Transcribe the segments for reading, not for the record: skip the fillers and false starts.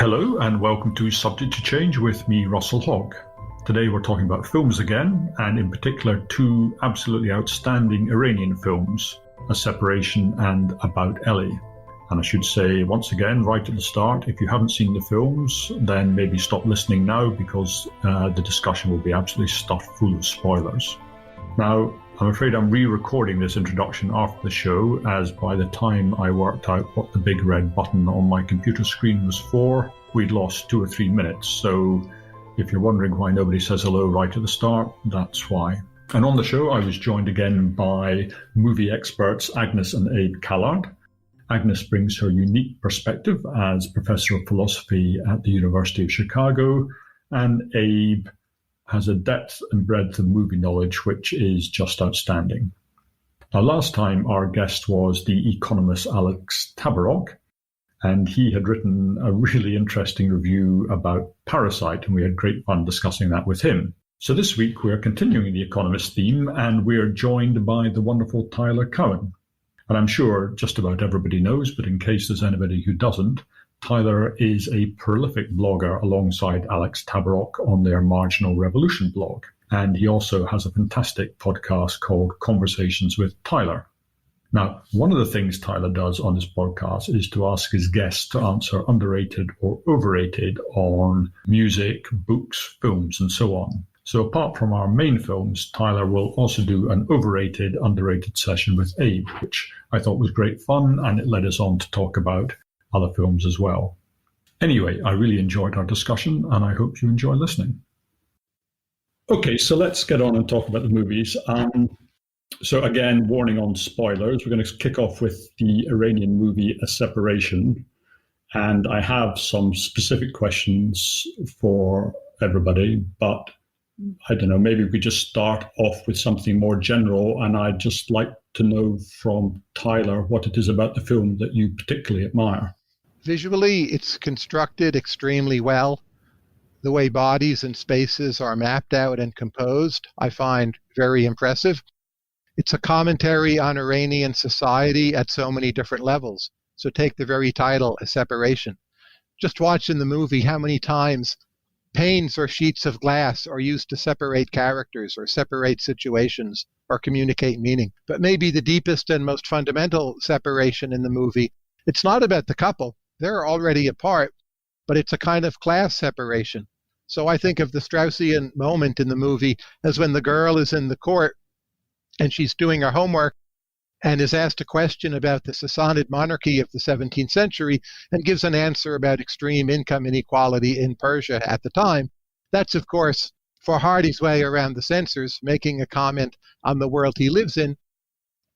Hello and welcome to Subject to Change with me, Russell Hogg. Today we're talking about films again, and in particular two absolutely outstanding Iranian films, A Separation and About Ellie. And I should say once again, right at the start, if you haven't seen the films, then maybe stop listening now because the discussion will be absolutely stuffed full of spoilers. Now, I'm afraid I'm re-recording this introduction after the show, as by the time I worked out what the big red button on my computer screen was for, we'd lost 2 or 3 minutes. So if you're wondering why nobody says hello right at the start, that's why. And on the show, I was joined again by movie experts Agnes and Abe Callard. Agnes brings her unique perspective as Professor of Philosophy at the University of Chicago, and Abe has a depth and breadth of movie knowledge which is just outstanding. Now, last time our guest was the economist Alex Tabarrok, and he had written a really interesting review about Parasite, and we had great fun discussing that with him. So this week we're continuing the economist theme, and we're joined by the wonderful Tyler Cowen. And I'm sure just about everybody knows, but in case there's anybody who doesn't, Tyler is a prolific blogger alongside Alex Tabarrok on their Marginal Revolution blog. And he also has a fantastic podcast called Conversations with Tyler. Now, one of the things Tyler does on this podcast is to ask his guests to answer underrated or overrated on music, books, films, and so on. So apart from our main films, Tyler will also do an overrated, underrated session with Abe, which I thought was great fun, and it led us on to talk about other films as well. Anyway, I really enjoyed our discussion, and I hope you enjoy listening. Okay, so let's get on and talk about the movies. So again, warning on spoilers. We're going to kick off with the Iranian movie A Separation, and I have some specific questions for everybody, but I don't know, maybe we just start off with something more general, and I'd just like to know from Tyler what it is about the film that you particularly admire. Visually, it's constructed extremely well. The way bodies and spaces are mapped out and composed, I find very impressive. It's a commentary on Iranian society at so many different levels. So take the very title, A Separation. Just watch in the movie how many times panes or sheets of glass are used to separate characters or separate situations or communicate meaning. But maybe the deepest and most fundamental separation in the movie, it's not about the couple. They're already apart, but it's a kind of class separation. So I think of the Straussian moment in the movie as when the girl is in the court and she's doing her homework and is asked a question about the Sassanid monarchy of the 17th century and gives an answer about extreme income inequality in Persia at the time. That's, of course, Farhadi's way around the censors, making a comment on the world he lives in.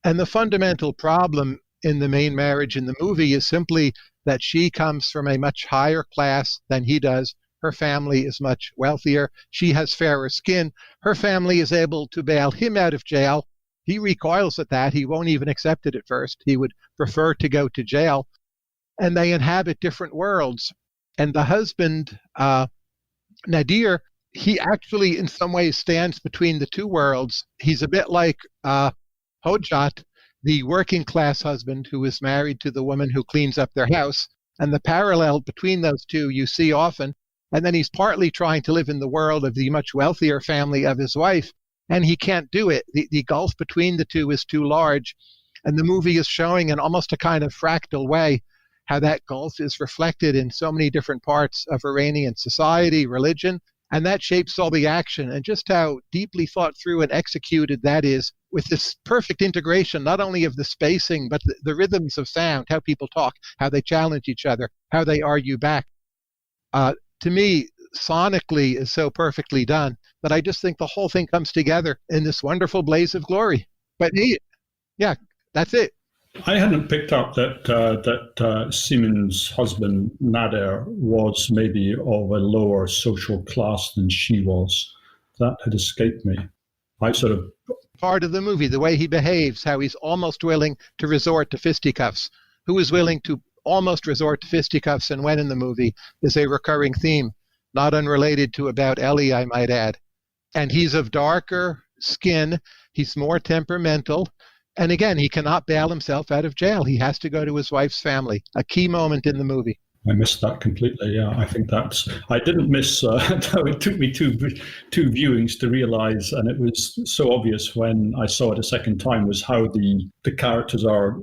And the fundamental problem in the main marriage in the movie is simply that she comes from a much higher class than he does. Her family is much wealthier. She has fairer skin. Her family is able to bail him out of jail. He recoils at that. He won't even accept it at first. He would prefer to go to jail. And they inhabit different worlds. And the husband, Nadir, he actually in some ways stands between the two worlds. He's a bit like Hodjat, the working class husband who is married to the woman who cleans up their house. And the parallel between those two you see often. And then he's partly trying to live in the world of the much wealthier family of his wife, and he can't do it. The gulf between the two is too large. And the movie is showing in almost a kind of fractal way how that gulf is reflected in so many different parts of Iranian society, religion, and that shapes all the action, and just how deeply thought through and executed that is, with this perfect integration, not only of the spacing, but the rhythms of sound, how people talk, how they challenge each other, how they argue back. To me, sonically is so perfectly done that I just think the whole thing comes together in this wonderful blaze of glory. But yeah, that's it. I hadn't picked up that Simon's husband, Nader, was maybe of a lower social class than she was. That had escaped me. Part of the movie, the way he behaves, how he's almost willing to resort to fisticuffs. Who is willing to almost resort to fisticuffs and when in the movie is a recurring theme, not unrelated to About Ellie, I might add. And he's of darker skin. He's more temperamental. And again, he cannot bail himself out of jail. He has to go to his wife's family, a key moment in the movie. I missed that completely. Yeah, I think I didn't miss. It took me two viewings to realize, and it was so obvious when I saw it a second time, was how the characters are,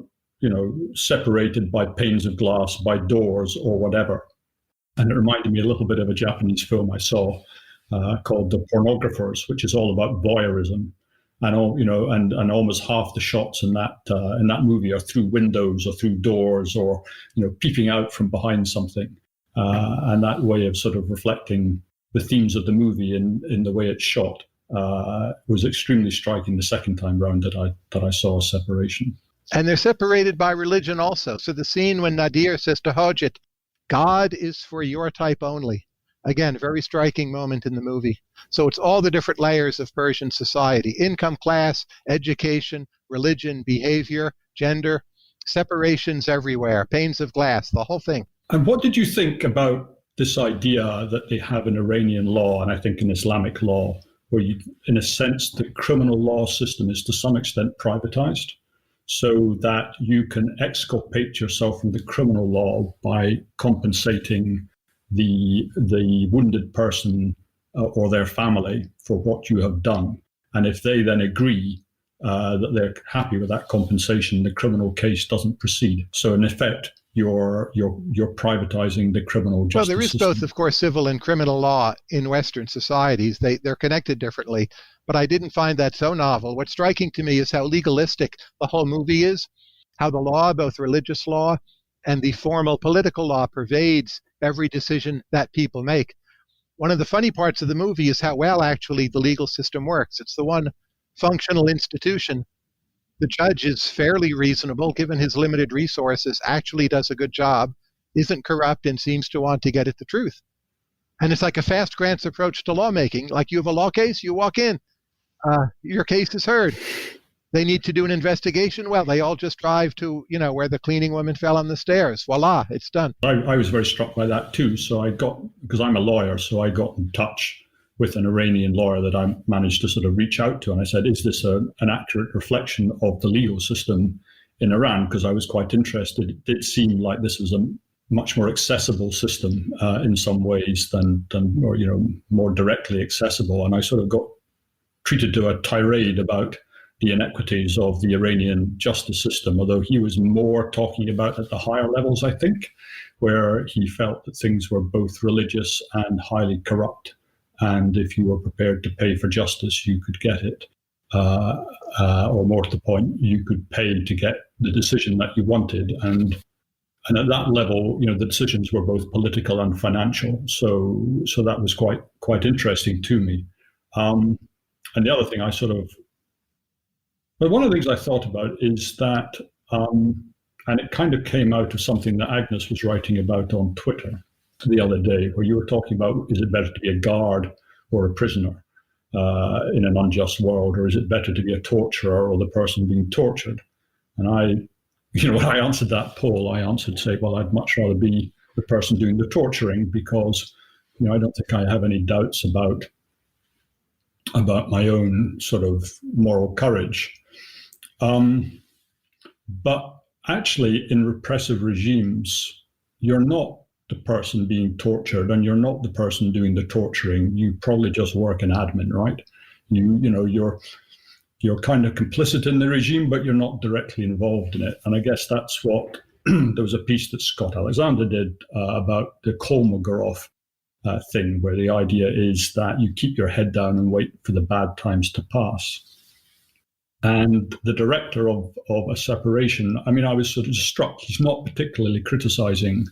separated by panes of glass, by doors or whatever. And it reminded me a little bit of a Japanese film I saw called The Pornographers, which is all about voyeurism, and and almost half the shots in that movie are through windows or through doors or peeping out from behind something, and that way of sort of reflecting the themes of the movie in the way it's shot was extremely striking the second time round that I saw Separation. And they're separated by religion also. So the scene when Nadir says to Hojit, God is for your type only. Again, very striking moment in the movie. So it's all the different layers of Persian society: income class, education, religion, behavior, gender, separations everywhere, panes of glass, the whole thing. And what did you think about this idea that they have in Iranian law, and I think in Islamic law, where in a sense, the criminal law system is to some extent privatized, so that you can exculpate yourself from the criminal law by compensating the wounded person or their family for what you have done. And if they then agree that they're happy with that compensation, the criminal case doesn't proceed. So in effect, you're privatizing the criminal justice system. Well, there is both, of course, civil and criminal law in Western societies. They're connected differently, but I didn't find that so novel. What's striking to me is how legalistic the whole movie is, how the law, both religious law and the formal political law, pervades every decision that people make. One of the funny parts of the movie is how well actually the legal system works. It's the one functional institution. The judge is fairly reasonable, given his limited resources, actually does a good job, isn't corrupt, and seems to want to get at the truth. And it's like a fast grants approach to lawmaking. Like, you have a law case, you walk in, your case is heard. They need to do an investigation. Well, they all just drive to, where the cleaning woman fell on the stairs. Voila, it's done. I was very struck by that too. So because I'm a lawyer, so I got in touch with an Iranian lawyer that I managed to sort of reach out to. And I said, is this an accurate reflection of the legal system in Iran? Because I was quite interested. It did seem like this was a much more accessible system in some ways than more directly accessible. And I sort of got treated to a tirade about the inequities of the Iranian justice system, although he was more talking about at the higher levels, I think, where he felt that things were both religious and highly corrupt. And if you were prepared to pay for justice, you could get it. Or more to the point, you could pay to get the decision that you wanted. And at that level, the decisions were both political and financial. So that was quite interesting to me. And the other thing but one of the things I thought about is that, and it kind of came out of something that Agnes was writing about on Twitter the other day, where you were talking about, is it better to be a guard or a prisoner in an unjust world, or is it better to be a torturer or the person being tortured? And when I answered that poll, I answered, well, I'd much rather be the person doing the torturing, because I don't think I have any doubts about my own sort of moral courage. But actually, in repressive regimes, you're not the person being tortured, and you're not the person doing the torturing. You probably just work in admin, right? You're kind of complicit in the regime, but you're not directly involved in it. And I guess that's what there was a piece that Scott Alexander did about the Kolmogorov thing, where the idea is that you keep your head down and wait for the bad times to pass. And the director of A Separation, I was sort of struck. He's not particularly criticizing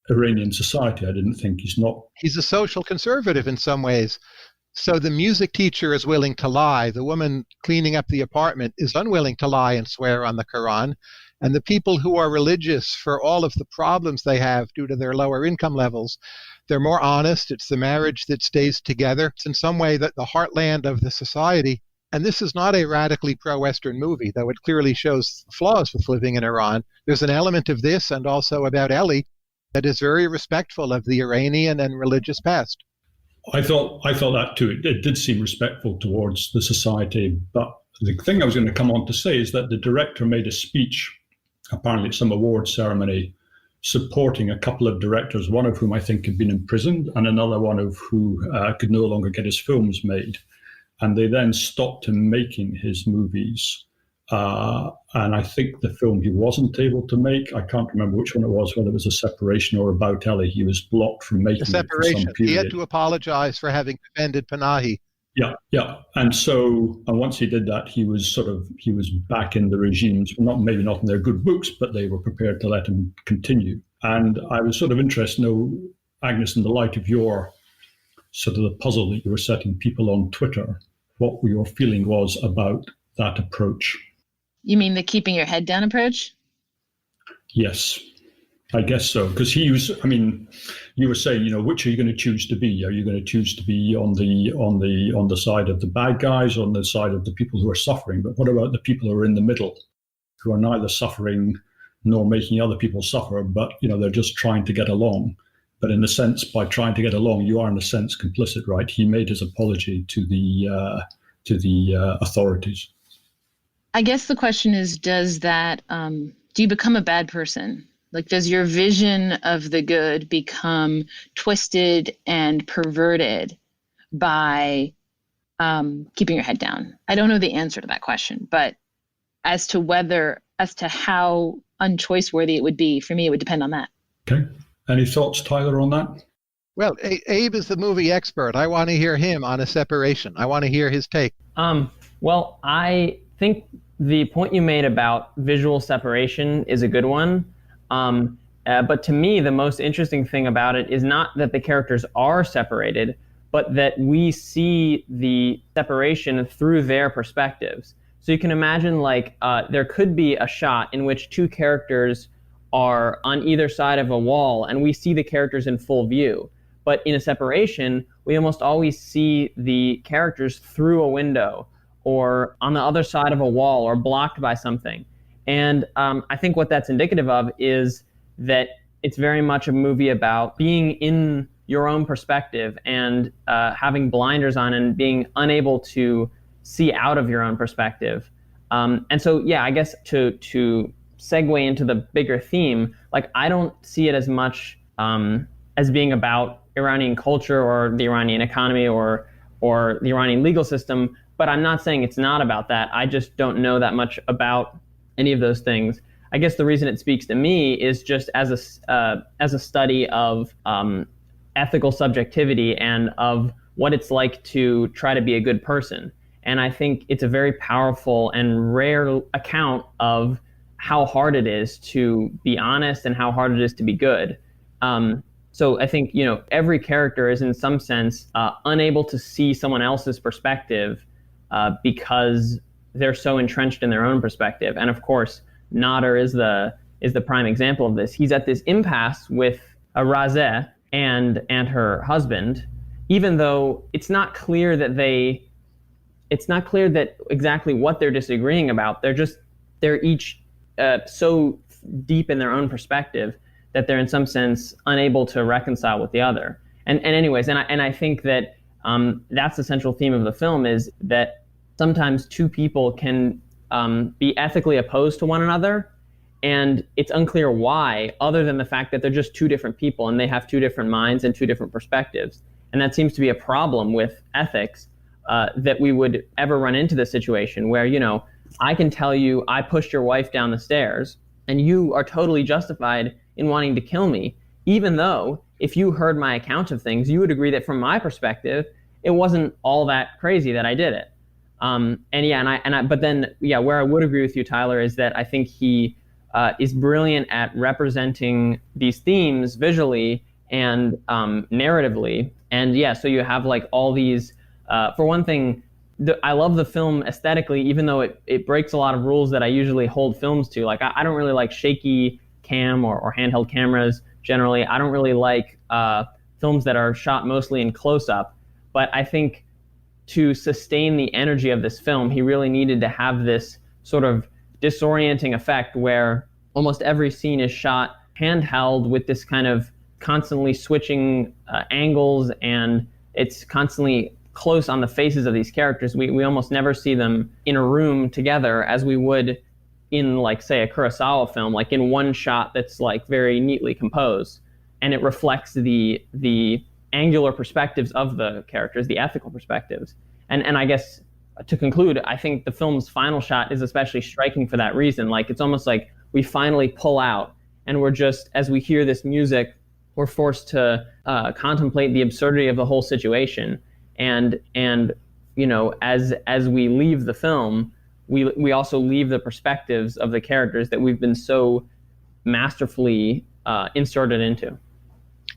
Iranian society. I didn't think He's a social conservative in some ways. So the music teacher is willing to lie. The woman cleaning up the apartment is unwilling to lie and swear on the Quran. And the people who are religious, for all of the problems they have due to their lower income levels, they're more honest. It's the marriage that stays together. It's in some way that the heartland of the society. And this is not a radically pro-Western movie, though it clearly shows flaws with living in Iran. There's an element of this, and also about Ellie, that is very respectful of the Iranian and religious past. I thought that too. It did seem respectful towards the society. But the thing I was going to come on to say is that the director made a speech, apparently at some award ceremony, supporting a couple of directors, one of whom I think had been imprisoned and another one of who could no longer get his films made. And they then stopped him making his movies. And I think the film he wasn't able to make, I can't remember which one it was, whether it was A Separation or About Ellie, he was blocked from making it for some period. He had to apologize for having offended Panahi. Yeah. And once he did that, he was back in the regimes, maybe not in their good books, but they were prepared to let him continue. And I was sort of interested to know, Agnes, in the light of your sort of the puzzle that you were setting people on Twitter, what your feeling was about that approach. You mean the keeping your head down approach? Yes, I guess so. Because you were saying, which are you going to choose to be? Are you going to choose to be on the side of the bad guys, on the side of the people who are suffering? But what about the people who are in the middle, who are neither suffering nor making other people suffer, but they're just trying to get along? But in a sense, by trying to get along, you are in a sense complicit, right? He made his apology to the authorities. I guess the question is, does that do you become a bad person? Like, does your vision of the good become twisted and perverted by keeping your head down? I don't know the answer to that question, but as to how unchoiceworthy it would be, for me, it would depend on that. Okay. Any thoughts, Tyler, on that? Well, Abe is the movie expert. I want to hear him on A Separation. I want to hear his take. Well, I think the point you made about visual separation is a good one. But to me, the most interesting thing about it is not that the characters are separated, but that we see the separation through their perspectives. So you can imagine there could be a shot in which two characters are on either side of a wall and we see the characters in full view. But in A Separation, we almost always see the characters through a window or on the other side of a wall or blocked by something. And I think what that's indicative of is that it's very much a movie about being in your own perspective and having blinders on and being unable to see out of your own perspective. And so, yeah, I guess to segue into the bigger theme, I don't see it as much as being about Iranian culture or the Iranian economy or the Iranian legal system, but I'm not saying it's not about that. I just don't know that much about any of those things. I guess the reason it speaks to me is just as a study of ethical subjectivity and of what it's like to try to be a good person. And I think it's a very powerful and rare account of how hard it is to be honest and how hard it is to be good. So I think, every character is in some sense unable to see someone else's perspective because they're so entrenched in their own perspective. And of course, Nader is the prime example of this. He's at this impasse with Razeh and her husband, even though it's not clear that exactly what they're disagreeing about. They're each so deep in their own perspective that they're in some sense unable to reconcile with the other. And I think that that's the central theme of the film, is that sometimes two people can be ethically opposed to one another, and it's unclear why, other than the fact that they're just two different people and they have two different minds and two different perspectives. And that seems to be a problem with ethics, that we would ever run into this situation where, I can tell you I pushed your wife down the stairs and you are totally justified in wanting to kill me, even though if you heard my account of things, you would agree that from my perspective, it wasn't all that crazy that I did it. Where I would agree with you, Tyler, is that I think he is brilliant at representing these themes visually and narratively. And so you have all these, for one thing, I love the film aesthetically, even though it breaks a lot of rules that I usually hold films to. I don't really like shaky cam or handheld cameras generally. I don't really like films that are shot mostly in close-up. But I think to sustain the energy of this film, he really needed to have this sort of disorienting effect where almost every scene is shot handheld with this kind of constantly switching angles, and it's constantly close on the faces of these characters. We almost never see them in a room together as we would in like, say, a Kurosawa film, like in one shot that's like very neatly composed, and it reflects the angular perspectives of the characters, the ethical perspectives. And I guess to conclude, I think the film's final shot is especially striking for that reason. Like, it's almost like we finally pull out, and we're just, as we hear this music, we're forced to contemplate the absurdity of the whole situation. And you know, as we leave the film, we also leave the perspectives of the characters that we've been so masterfully inserted into.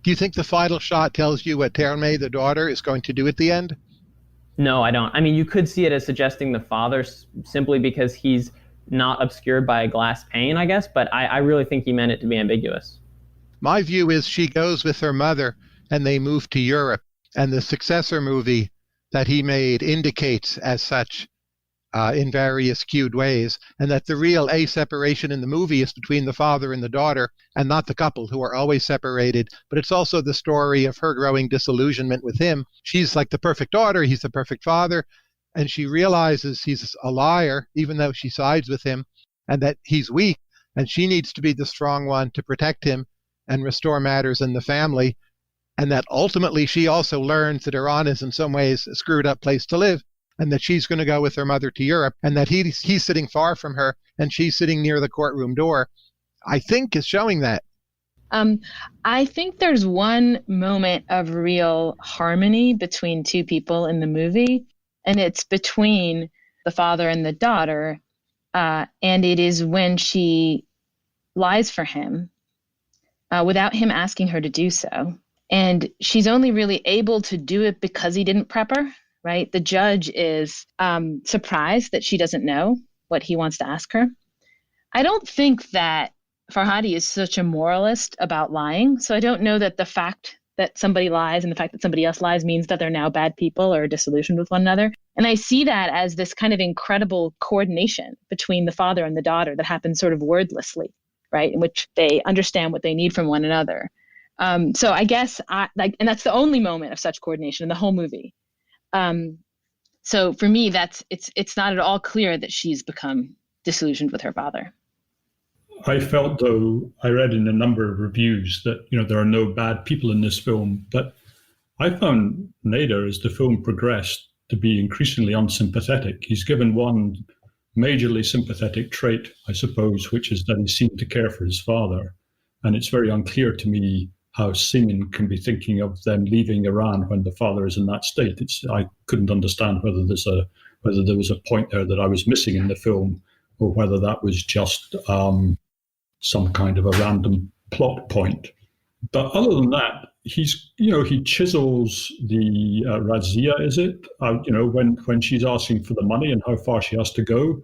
Do you think the final shot tells you what Terme, the daughter, is going to do at the end? No, I don't. I mean, you could see it as suggesting the father simply because he's not obscured by a glass pane, I guess, but I really think he meant it to be ambiguous. My view is she goes with her mother and they move to Europe, and the successor movie that he made indicates as such in various skewed ways, and that the real separation in the movie is between the father and the daughter and not the couple who are always separated. But it's also the story of her growing disillusionment with him. She's like the perfect daughter, he's the perfect father, and she realizes he's a liar even though she sides with him, and that he's weak, and she needs to be the strong one to protect him and restore matters in the family. And that ultimately she also learns that Iran is in some ways a screwed up place to live, and that she's going to go with her mother to Europe, and that he's sitting far from her and she's sitting near the courtroom door, I think is showing that. I think there's one moment of real harmony between two people in the movie, and it's between the father and the daughter, and it is when she lies for him without him asking her to do so. And she's only really able to do it because he didn't prep her, right? The judge is surprised that she doesn't know what he wants to ask her. I don't think that Farhadi is such a moralist about lying. So I don't know that the fact that somebody lies and the fact that somebody else lies means that they're now bad people or disillusioned with one another. And I see that as this kind of incredible coordination between the father and the daughter that happens sort of wordlessly, right? In which they understand what they need from one another. So I guess and that's the only moment of such coordination in the whole movie. So for me, it's not at all clear that she's become disillusioned with her father. I felt, though, I read in a number of reviews that, you know, there are no bad people in this film, but I found Nader, as the film progressed, to be increasingly unsympathetic. He's given one majorly sympathetic trait, I suppose, which is that he seemed to care for his father. And it's very unclear to me how Seaman can be thinking of them leaving Iran when the father is in that state. I couldn't understand whether there was a point there that I was missing in the film, or whether that was just some kind of a random plot point. But other than that, he chisels the Razia, is it? When she's asking for the money and how far she has to go,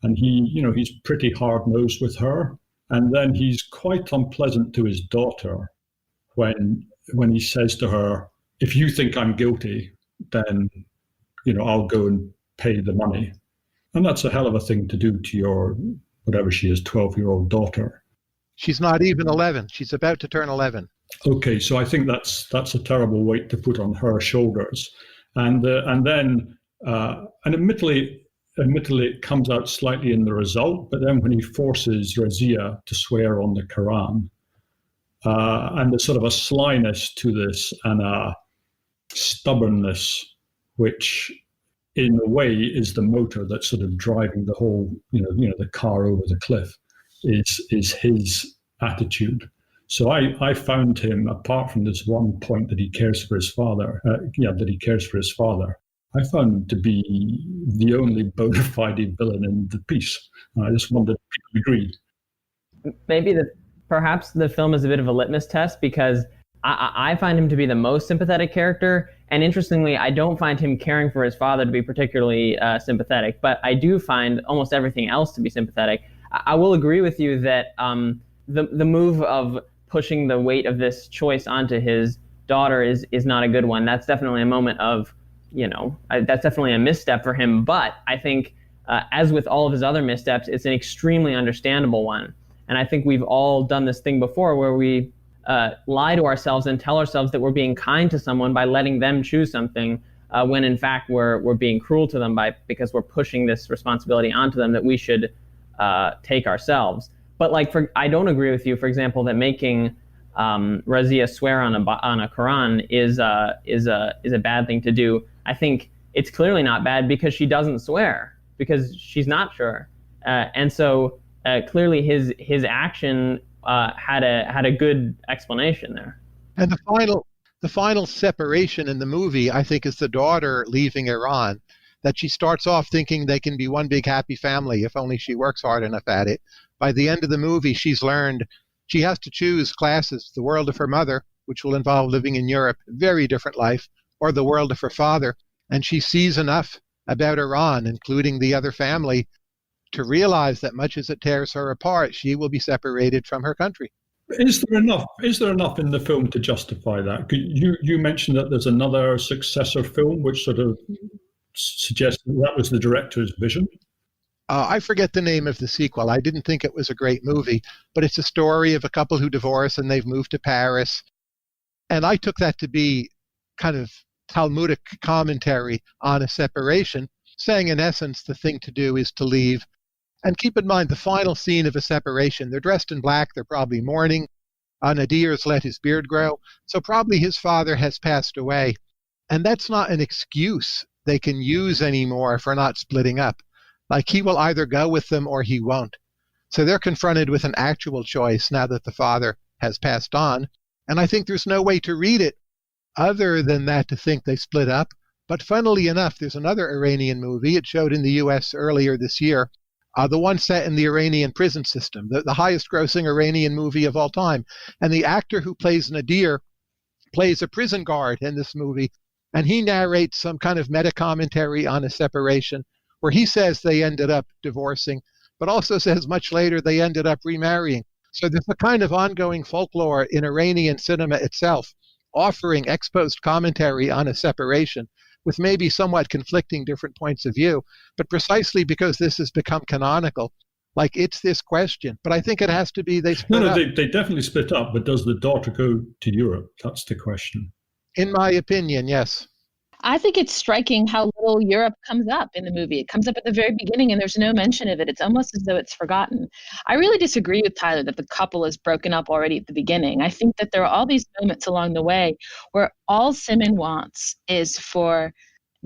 and he's pretty hard-nosed with her. And then he's quite unpleasant to his daughter when he says to her, "If you think I'm guilty, then I'll go and pay the money." And that's a hell of a thing to do to your, whatever she is, 12-year-old daughter. She's not even 11. She's about to turn 11. Okay, so I think that's a terrible weight to put on her shoulders. And admittedly, it comes out slightly in the result, but then when he forces Razia to swear on the Quran, and there's sort of a slyness to this and a stubbornness, which in a way is the motor that's sort of driving the whole, the car over the cliff, is his attitude. So I found him, apart from this one point that he cares for his father, I found him to be the only bona fide villain in the piece. I just wondered if people agreed. Maybe perhaps the film is a bit of a litmus test, because I find him to be the most sympathetic character. And interestingly, I don't find him caring for his father to be particularly sympathetic, but I do find almost everything else to be sympathetic. I will agree with you that the move of pushing the weight of this choice onto his daughter is not a good one. That's definitely a moment of, that's definitely a misstep for him. But I think, as with all of his other missteps, it's an extremely understandable one. And I think we've all done this thing before where we lie to ourselves and tell ourselves that we're being kind to someone by letting them choose something, when in fact we're being cruel to them because we're pushing this responsibility onto them that we should take ourselves. But like, I don't agree with you, for example, that making Razia swear on a Quran is a bad thing to do. I think it's clearly not bad because she doesn't swear, because she's not sure, and so clearly his action had a good explanation there. And the final separation in the movie, I think, is the daughter leaving Iran. That she starts off thinking they can be one big happy family if only she works hard enough at it. By the end of the movie, she's learned she has to choose classes: the world of her mother, which will involve living in Europe, very different life, or the world of her father. And she sees enough about Iran, including the other family, to realize that much as it tears her apart, she will be separated from her country. Is there enough in the film to justify that? You mentioned that there's another successor film which sort of suggests that was the director's vision. I forget the name of the sequel. I didn't think it was a great movie, but it's a story of a couple who divorce and they've moved to Paris. And I took that to be kind of Talmudic commentary on a separation, saying in essence the thing to do is to leave. And keep in mind the final scene of a separation. They're dressed in black. They're probably mourning. Nadir's let his beard grow. So probably his father has passed away. And that's not an excuse they can use anymore for not splitting up. Like, he will either go with them or he won't. So they're confronted with an actual choice now that the father has passed on. And I think there's no way to read it other than that to think they split up. But funnily enough, there's another Iranian movie. It showed in the US earlier this year, the one set in the Iranian prison system, the highest grossing Iranian movie of all time. And the actor who plays Nadir plays a prison guard in this movie. And he narrates some kind of meta-commentary on a separation where he says they ended up divorcing, but also says much later they ended up remarrying. So there's a kind of ongoing folklore in Iranian cinema itself, offering ex post commentary on a separation with maybe somewhat conflicting different points of view, but precisely because this has become canonical. Like, it's this question, but I think it has to be they split up. They definitely split up, but does the daughter go to Europe? That's the question. In my opinion, yes. I think it's striking how little Europe comes up in the movie. It comes up at the very beginning and there's no mention of it. It's almost as though it's forgotten. I really disagree with Tyler that the couple is broken up already at the beginning. I think that there are all these moments along the way where all Simon wants is for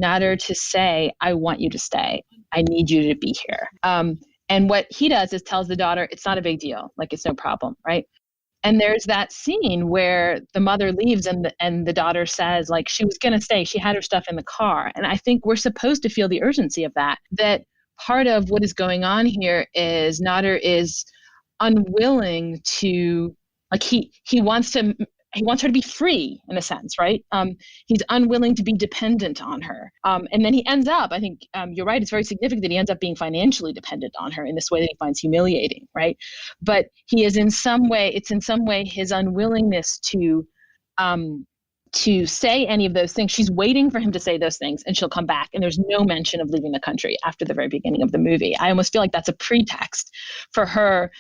Nader to say, I want you to stay. I need you to be here. And what he does is tells the daughter, it's not a big deal. Like, it's no problem, right? And there's that scene where the mother leaves and the daughter says, like, she was going to stay. She had her stuff in the car. And I think we're supposed to feel the urgency of that part of what is going on here is Nader is unwilling to, like, he wants her to be free in a sense, right? He's unwilling to be dependent on her. And then he ends up, I think you're right, it's very significant that he ends up being financially dependent on her in this way that he finds humiliating, right? But he is in some way his unwillingness to say any of those things. She's waiting for him to say those things and she'll come back. And there's no mention of leaving the country after the very beginning of the movie. I almost feel like that's a pretext for her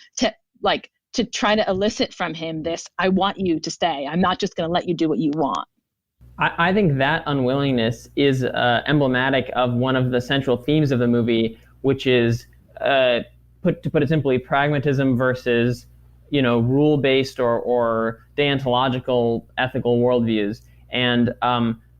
to try to elicit from him this, I want you to stay. I'm not just going to let you do what you want. I think that unwillingness is emblematic of one of the central themes of the movie, which is, to put it simply, pragmatism versus, rule-based or deontological ethical worldviews. And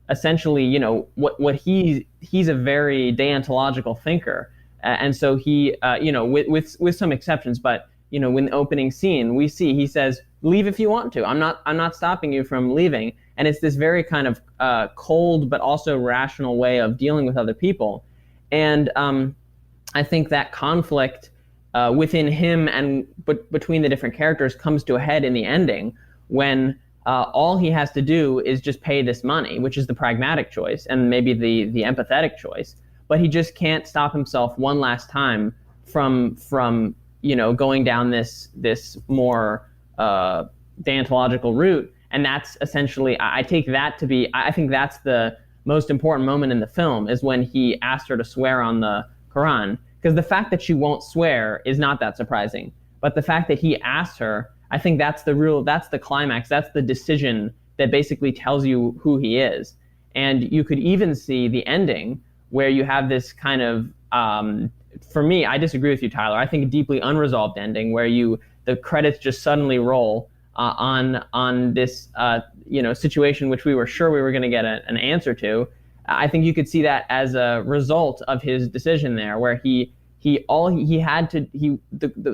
essentially, what he's a very deontological thinker, and so he, with some exceptions, but in the opening scene, we see he says, "Leave if you want to. I'm not stopping you from leaving." And it's this very kind of cold but also rational way of dealing with other people. And I think that conflict within him and between the different characters comes to a head in the ending when all he has to do is just pay this money, which is the pragmatic choice and maybe the empathetic choice. But he just can't stop himself one last time from going down this more deontological route. And that's essentially, I take that to be, I think that's the most important moment in the film, is when he asked her to swear on the Quran. Because the fact that she won't swear is not that surprising. But the fact that he asked her, I think that's the climax, that's the decision that basically tells you who he is. And you could even see the ending where you have this kind of for me, I disagree with you, Tyler. I think a deeply unresolved ending where the credits just suddenly roll on this situation which we were sure we were going to get an answer to. I think you could see that as a result of his decision there, where the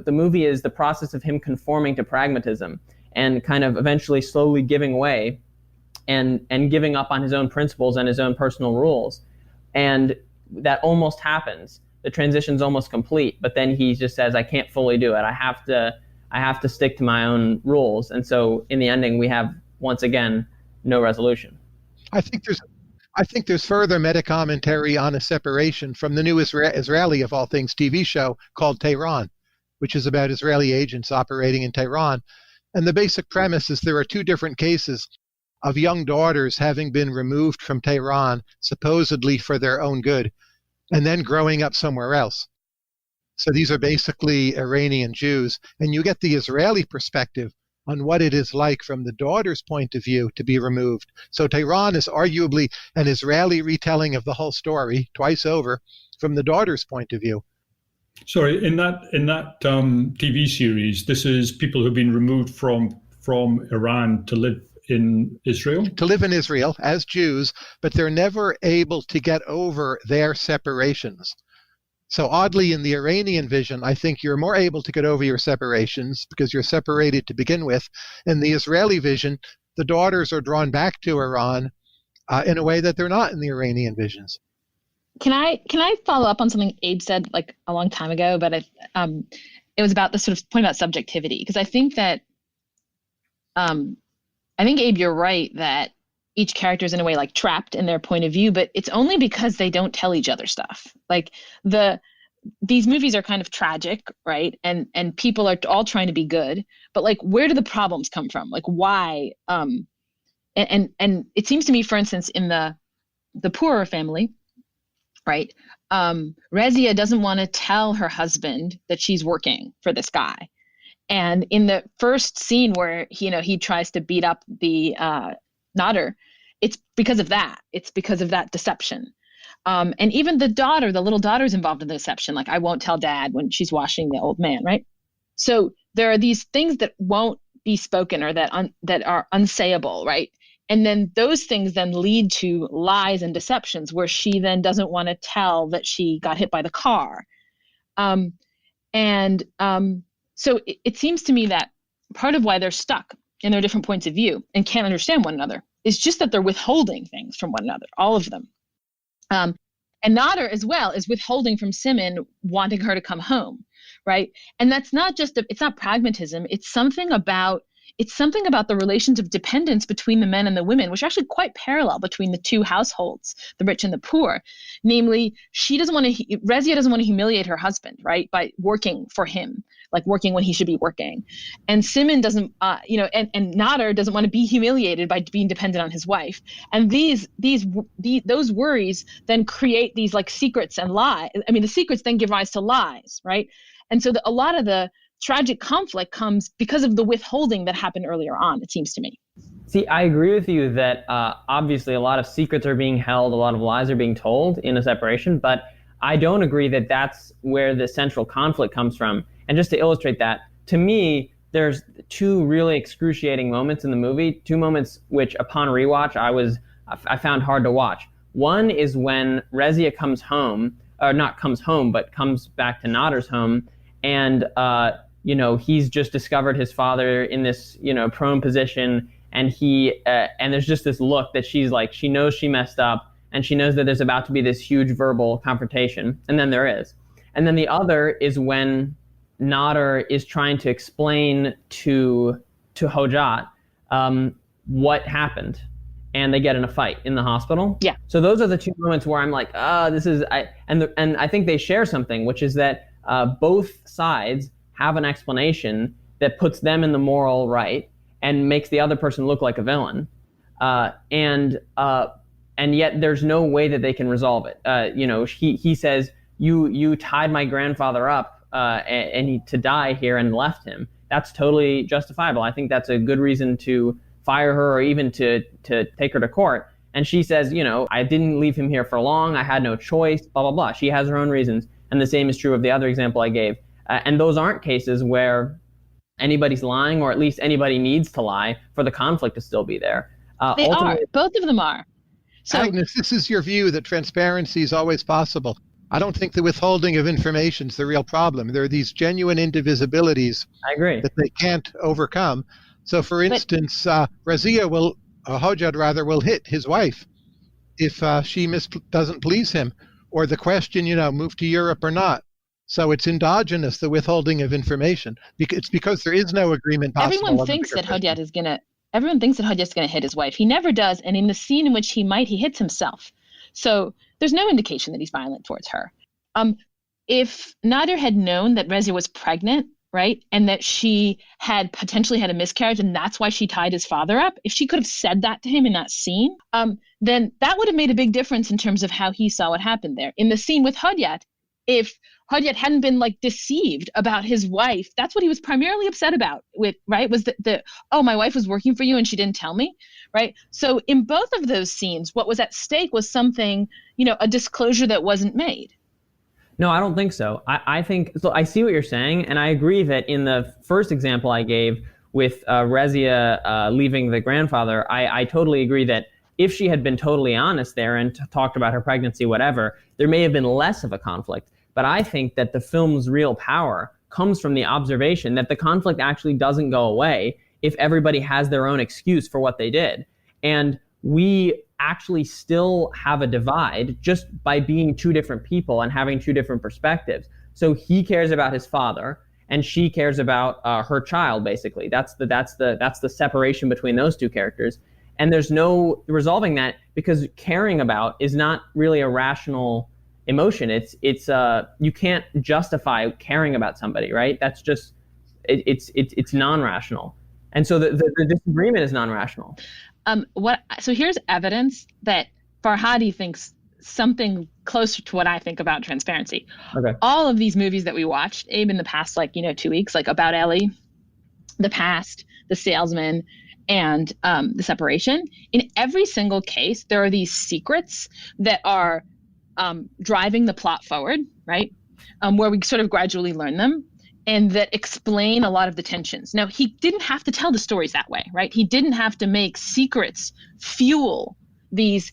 movie is the process of him conforming to pragmatism and kind of eventually slowly giving way and giving up on his own principles and his own personal rules. And that almost happens. The transition's almost complete, but then he just says, I can't fully do it. I have to stick to my own rules. And so in the ending, we have, once again, no resolution. I think there's further meta commentary on a separation from the new Israeli, of all things, TV show called Tehran, which is about Israeli agents operating in Tehran. And the basic premise is there are two different cases of young daughters having been removed from Tehran, supposedly for their own good, and then growing up somewhere else. So these are basically Iranian Jews. And you get the Israeli perspective on what it is like from the daughter's point of view to be removed. So Tehran is arguably an Israeli retelling of the whole story, twice over, from the daughter's point of view. Sorry, in that TV series, this is people who've been removed from Iran to live in Israel? To live in Israel as Jews, but they're never able to get over their separations. So oddly, in the Iranian vision, I think you're more able to get over your separations because you're separated to begin with. In the Israeli vision, the daughters are drawn back to Iran in a way that they're not in the Iranian visions. Can I follow up on something Abe said like a long time ago, but it was about the sort of point about subjectivity, because I think that Abe, you're right that each character is in a way like trapped in their point of view, but it's only because they don't tell each other stuff. Like these movies are kind of tragic, right? And people are all trying to be good, but like, where do the problems come from? Like, why? And it seems to me, for instance, in the poorer family, right? Rezia doesn't want to tell her husband that she's working for this guy. And in the first scene where he tries to beat up the Nader, it's because of that. It's because of that deception. And even the little daughter's involved in the deception. Like, I won't tell dad when she's washing the old man, right? So there are these things that won't be spoken or that are unsayable, right? And then those things then lead to lies and deceptions where she then doesn't want to tell that she got hit by the car. So it seems to me that part of why they're stuck in their different points of view and can't understand one another is just that they're withholding things from one another, all of them. And Nader as well is withholding from Simin wanting her to come home, right? And that's not just it's not pragmatism. It's something about the relations of dependence between the men and the women, which are actually quite parallel between the two households, the rich and the poor. Namely, Rezia doesn't want to humiliate her husband, right, by working for him, like working when he should be working. And Simin doesn't, and Nader doesn't want to be humiliated by being dependent on his wife. And those worries then create these like secrets and lies. I mean, the secrets then give rise to lies, right? And so a lot of the tragic conflict comes because of the withholding that happened earlier on, it seems to me. See, I agree with you that obviously a lot of secrets are being held, a lot of lies are being told in a separation, but I don't agree that that's where the central conflict comes from. And just to illustrate that, to me, there's two really excruciating moments in the movie, two moments which upon rewatch I found hard to watch. One is when Rezia comes home, or not comes home, but comes back to Nader's home, and he's just discovered his father in this, prone position, and and there's just this look that she's like, she knows she messed up, and she knows that there's about to be this huge verbal confrontation, and then there is. And then the other is when Nader is trying to explain to Hojat what happened, and they get in a fight in the hospital. Yeah. So those are the two moments where I'm like, and I think they share something, which is that both sides have an explanation that puts them in the moral right and makes the other person look like a villain, and yet there's no way that they can resolve it. He says, you tied my grandfather up to die here and left him. That's totally justifiable. I think that's a good reason to fire her or even to take her to court. And she says, I didn't leave him here for long. I had no choice, blah, blah, blah. She has her own reasons. And the same is true of the other example I gave. And those aren't cases where anybody's lying, or at least anybody needs to lie for the conflict to still be there. They are. Both of them are. So, Agnes, this is your view that transparency is always possible. I don't think the withholding of information is the real problem. There are these genuine indivisibilities I agree. that they can't overcome. So, for instance, Hojat will hit his wife if she doesn't please him, or the question, move to Europe or not. So it's endogenous, the withholding of information. It's because there is no agreement possible. Everyone thinks that Hojat's going to hit his wife. He never does. And in the scene in which he hits himself. So there's no indication that he's violent towards her. If Nader had known that Rezia was pregnant, right, and that she had potentially had a miscarriage, and that's why she tied his father up, if she could have said that to him in that scene, then that would have made a big difference in terms of how he saw what happened there. In the scene with Hojat, if Hojat hadn't been deceived about his wife, that's what he was primarily upset about right? Was my wife was working for you and she didn't tell me, right? So in both of those scenes, what was at stake was something, a disclosure that wasn't made. No, I don't think so. I think, so I see what you're saying, and I agree that in the first example I gave with Rezia leaving the grandfather, I totally agree that if she had been totally honest there and talked about her pregnancy, whatever, there may have been less of a conflict. But I think that the film's real power comes from the observation that the conflict actually doesn't go away if everybody has their own excuse for what they did. And we actually still have a divide just by being two different people and having two different perspectives. So he cares about his father and she cares about her child, basically. That's the separation between those two characters. And there's no resolving that, because caring about is not really a rational emotion. It's you can't justify caring about somebody, right? That's just it's non-rational, and so the disagreement is non-rational. So here's evidence that Farhadi thinks something closer to what I think about transparency. Okay. All of these movies that we watched, Abe, in the past 2 weeks, like About Ellie, The Past, The Salesman, and The Separation. In every single case, there are these secrets that are driving the plot forward, right? Where we sort of gradually learn them and that explain a lot of the tensions. Now, he didn't have to tell the stories that way, right? He didn't have to make secrets fuel these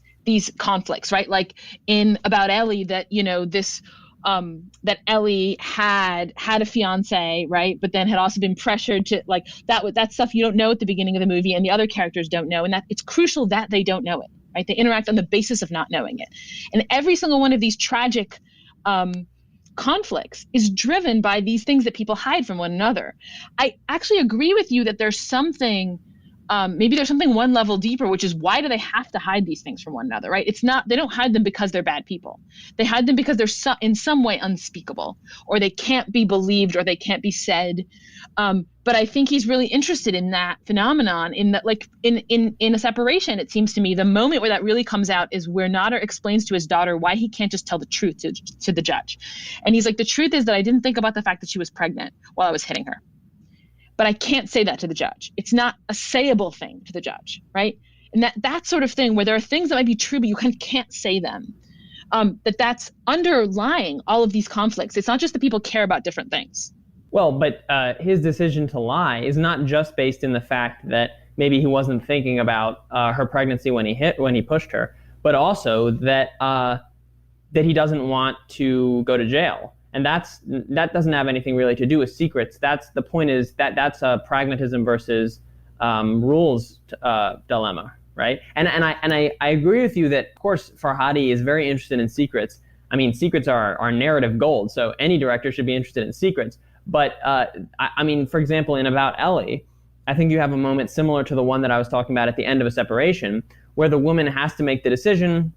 conflicts, right? Like in About Ellie, that, that Ellie had a fiance, right? But then had also been pressured to, that's stuff you don't know at the beginning of the movie and the other characters don't know. And that it's crucial that they don't know it. Right? They interact on the basis of not knowing it. And every single one of these tragic conflicts is driven by these things that people hide from one another. I actually agree with you that there's something, maybe there's something one level deeper, which is, why do they have to hide these things from one another, right? It's not, they don't hide them because they're bad people. They hide them because they're in some way unspeakable, or they can't be believed, or they can't be said. But I think he's really interested in that phenomenon, in that, in A Separation, it seems to me the moment where that really comes out is where Nader explains to his daughter why he can't just tell the truth to the judge. And he's like, the truth is that I didn't think about the fact that she was pregnant while I was hitting her. But I can't say that to the judge. It's not a sayable thing to the judge, right? And that sort of thing, where there are things that might be true, but you can't say them. That's underlying all of these conflicts. It's not just that people care about different things. Well, but his decision to lie is not just based in the fact that maybe he wasn't thinking about her pregnancy when he pushed her, but also that he doesn't want to go to jail. And that doesn't have anything really to do with secrets. The point is that's a pragmatism versus rules dilemma, right? And I agree with you that, of course, Farhadi is very interested in secrets. I mean, secrets are narrative gold, so any director should be interested in secrets. But I mean, for example, in About Ellie, I think you have a moment similar to the one that I was talking about at the end of A Separation, where the woman has to make the decision.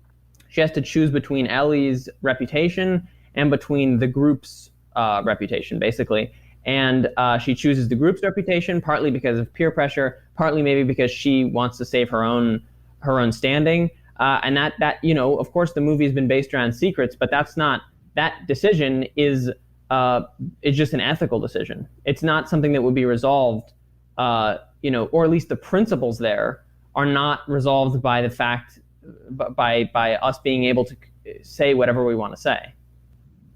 She has to choose between Ellie's reputation and between the group's reputation, basically. And she chooses the group's reputation, partly because of peer pressure, partly maybe because she wants to save her own standing. And that of course, the movie has been based around secrets, but that decision is just an ethical decision. It's not something that would be resolved, or at least the principles there are not resolved by the fact, by us being able to say whatever we want to say.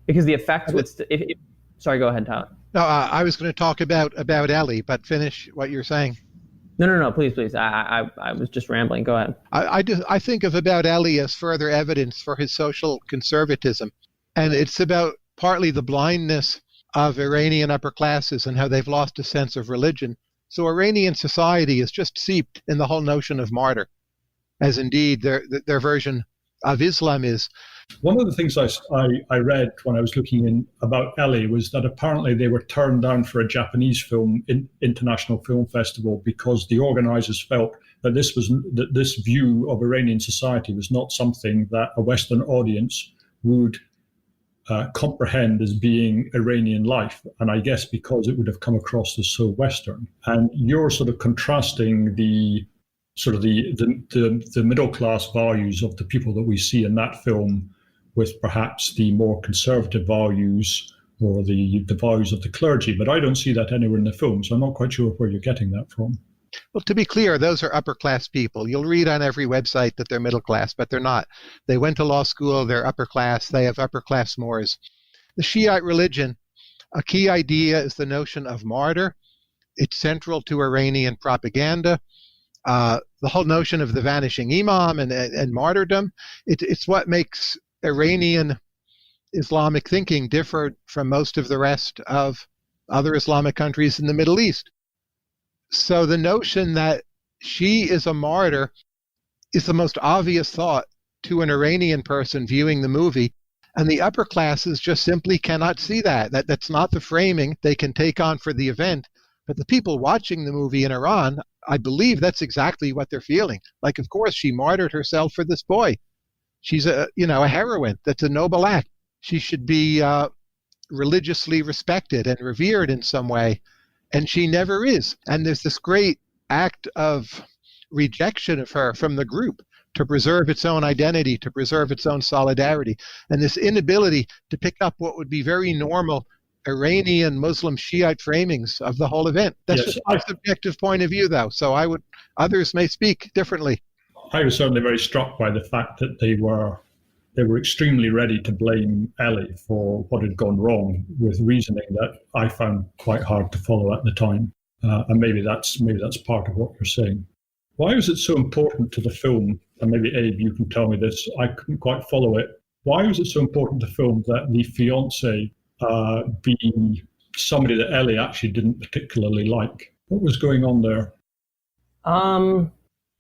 because the effect would. Sorry, go ahead, Tyler. No, I was going to talk about Ellie, but finish what you're saying. No, please. I was just rambling. Go ahead. I think of About Ellie as further evidence for his social conservatism, and it's about partly the blindness of Iranian upper classes and how they've lost a sense of religion. So Iranian society is just seeped in the whole notion of martyr, as indeed their version of Islam is. One of the things I read when I was looking in About Ellie was that apparently they were turned down for a Japanese film international film festival because the organizers felt that this view of Iranian society was not something that a Western audience would comprehend as being Iranian life, and I guess because it would have come across as so Western. And you're sort of contrasting the middle class values of the people that we see in that film with perhaps the more conservative values or the values of the clergy. But I don't see that anywhere in the film, so I'm not quite sure where you're getting that from. Well, to be clear, those are upper class people. You'll read on every website that they're middle class, but they're not. They went to law school, they're upper class, they have upper class mores. The Shiite religion, a key idea is the notion of martyr. It's central to Iranian propaganda. The whole notion of the vanishing imam and martyrdom, it's what makes Iranian Islamic thinking differ from most of the rest of other Islamic countries in the Middle East. So the notion that she is a martyr is the most obvious thought to an Iranian person viewing the movie, and the upper classes just simply cannot see that. That's not the framing they can take on for the event. But the people watching the movie in Iran, I believe that's exactly what they're feeling. Like, of course, she martyred herself for this boy. She's a heroine. That's a noble act. She should be religiously respected and revered in some way, and she never is. And there's this great act of rejection of her from the group to preserve its own identity, to preserve its own solidarity, and this inability to pick up what would be very normal Iranian Muslim Shiite framings of the whole event. That's just my subjective point of view, though. So others may speak differently. I was certainly very struck by the fact that they were extremely ready to blame Ellie for what had gone wrong, with reasoning that I found quite hard to follow at the time. And maybe that's part of what you're saying. Why was it so important to the film? And maybe Abe, you can tell me this. I couldn't quite follow it. Why was it so important to the film that the fiance be somebody that Ellie actually didn't particularly like? What was going on there?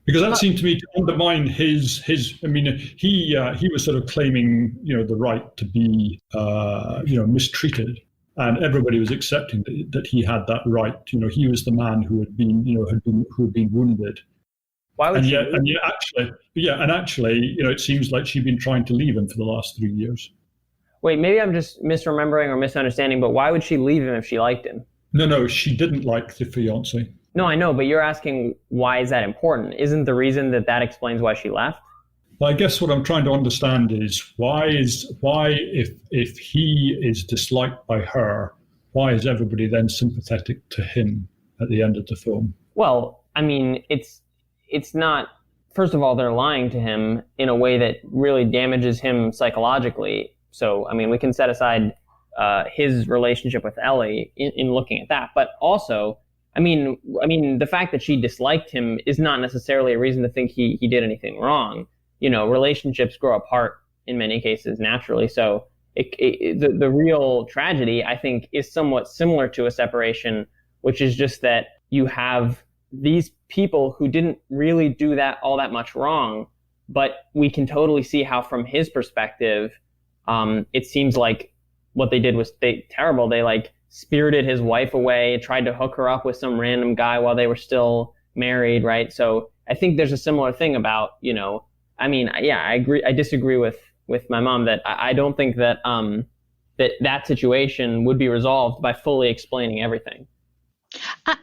Because that seemed to me to undermine his. I mean, he was sort of claiming, the right to be, mistreated, and everybody was accepting that he had that right. He was the man who had been, who had been wounded. Why would actually, it seems like she'd been trying to leave him for the last 3 years. Wait, maybe I'm just misremembering or misunderstanding, but why would she leave him if she liked him? No, she didn't like the fiancé. No, I know, but you're asking why is that important? Isn't the reason that explains why she left? Well, I guess what I'm trying to understand is why if he is disliked by her, why is everybody then sympathetic to him at the end of the film? Well, I mean, it's not. First of all, they're lying to him in a way that really damages him psychologically. So, I mean, we can set aside his relationship with Ellie in looking at that, but also, I mean, the fact that she disliked him is not necessarily a reason to think he did anything wrong. Relationships grow apart in many cases naturally. So the real tragedy, I think, is somewhat similar to a separation, which is just that you have these people who didn't really do all that much wrong, but we can totally see how, from his perspective, it seems like what they did was terrible. They spirited his wife away, tried to hook her up with some random guy while they were still married, right? So I think there's a similar thing about, I agree. I disagree with my mom that I don't think that that situation would be resolved by fully explaining everything.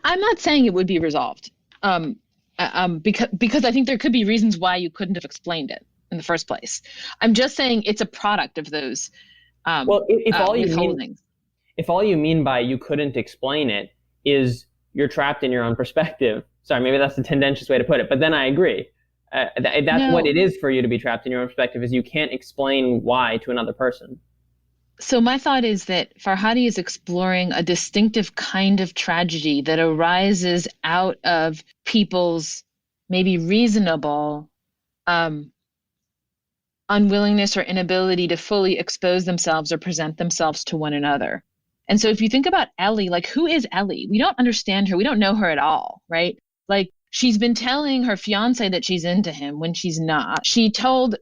I'm not saying it would be resolved, because I think there could be reasons why you couldn't have explained it in the first place. I'm just saying it's a product of those withholdings. If all you mean by you couldn't explain it is you're trapped in your own perspective, sorry, maybe that's a tendentious way to put it, but then I agree. That's what it is for you to be trapped in your own perspective, is you can't explain why to another person. So my thought is that Farhadi is exploring a distinctive kind of tragedy that arises out of people's maybe reasonable unwillingness or inability to fully expose themselves or present themselves to one another. And so if you think about Ellie, like, who is Ellie? We don't understand her. We don't know her at all, right? Like, she's been telling her fiance that she's into him when she's not. She told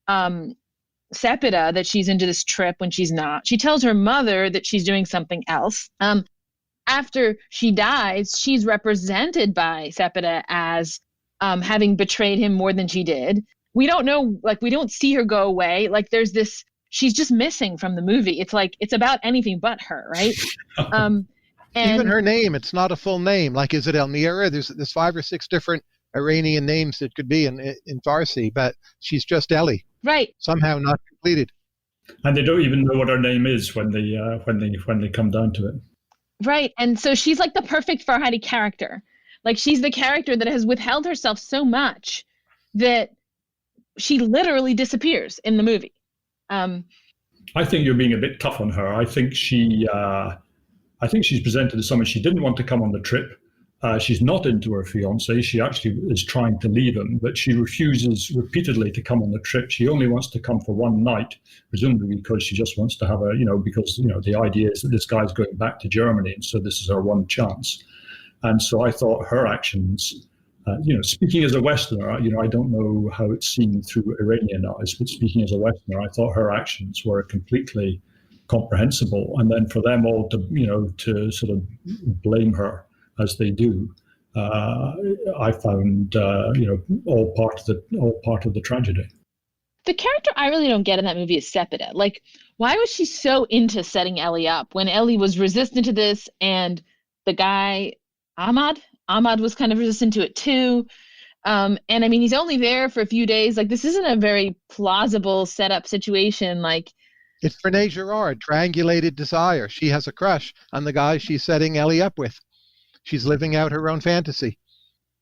Sepida that she's into this trip when she's not. She tells her mother that she's doing something else. After she dies, she's represented by Sepida as having betrayed him more than she did. We don't know, like, we don't see her go away. Like, there's this, she's just missing from the movie. It's like, it's about anything but her, right? And even her name, it's not a full name. Like, is it Elmira? There's 5 or 6 different Iranian names it could be in Farsi, but she's just Ellie. Right. Somehow not completed. And they don't even know what her name is when they come down to it. Right. And so she's like the perfect Farhadi character. Like, she's the character that has withheld herself so much that she literally disappears in the movie. I think you're being a bit tough on her. I think she's presented as someone she didn't want to come on the trip. She's not into her fiance. She actually is trying to leave him, but she refuses repeatedly to come on the trip. She only wants to come for one night, presumably because she just wants to have because the idea is that this guy's going back to Germany, and so this is her one chance. And so I thought her actions, speaking as a Westerner, I don't know how it's seen through Iranian eyes, but speaking as a Westerner, I thought her actions were completely comprehensible. And then for them all to sort of blame her as they do, I found all part of the tragedy. The character I really don't get in that movie is Sepida. Like, why was she so into setting Ellie up when Ellie was resistant to this, and the guy Ahmad was kind of resistant to it too. And I mean, he's only there for a few days. Like, this isn't a very plausible setup situation. Like, it's Renee Girard, triangulated desire. She has a crush on the guy she's setting Ellie up with. She's living out her own fantasy.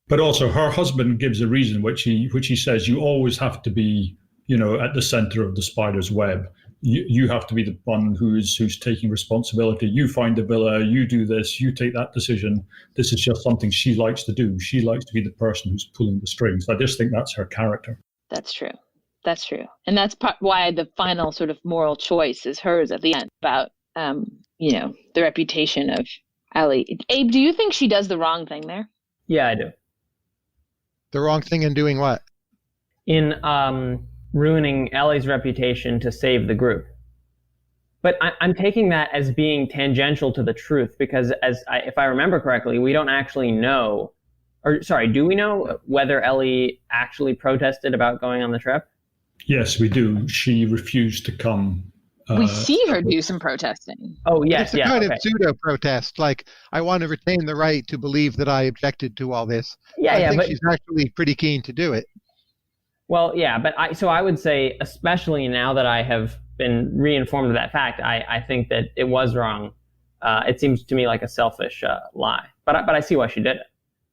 But also, her husband gives a reason, which he says, you always have to be, at the center of the spider's web. You have to be the one who's taking responsibility. You find the villa, you do this, you take that decision. This is just something she likes to do. She likes to be the person who's pulling the strings. I just think that's her character. That's true. And that's why the final sort of moral choice is hers at the end about, the reputation of Ellie. Abe, do you think she does the wrong thing there? Yeah, I do. The wrong thing in doing what? In ruining Ellie's reputation to save the group. But I'm taking that as being tangential to the truth, because if I remember correctly, we don't actually know, do we know whether Ellie actually protested about going on the trip? Yes, we do. She refused to come. We see her do some protesting. Oh, yes. It's a kind of pseudo-protest, like, I want to retain the right to believe that I objected to all this. I think she's actually pretty keen to do it. Well, yeah, but I would say, especially now that I have been reinformed of that fact, I think that it was wrong. It seems to me like a selfish lie, but I see why she did it.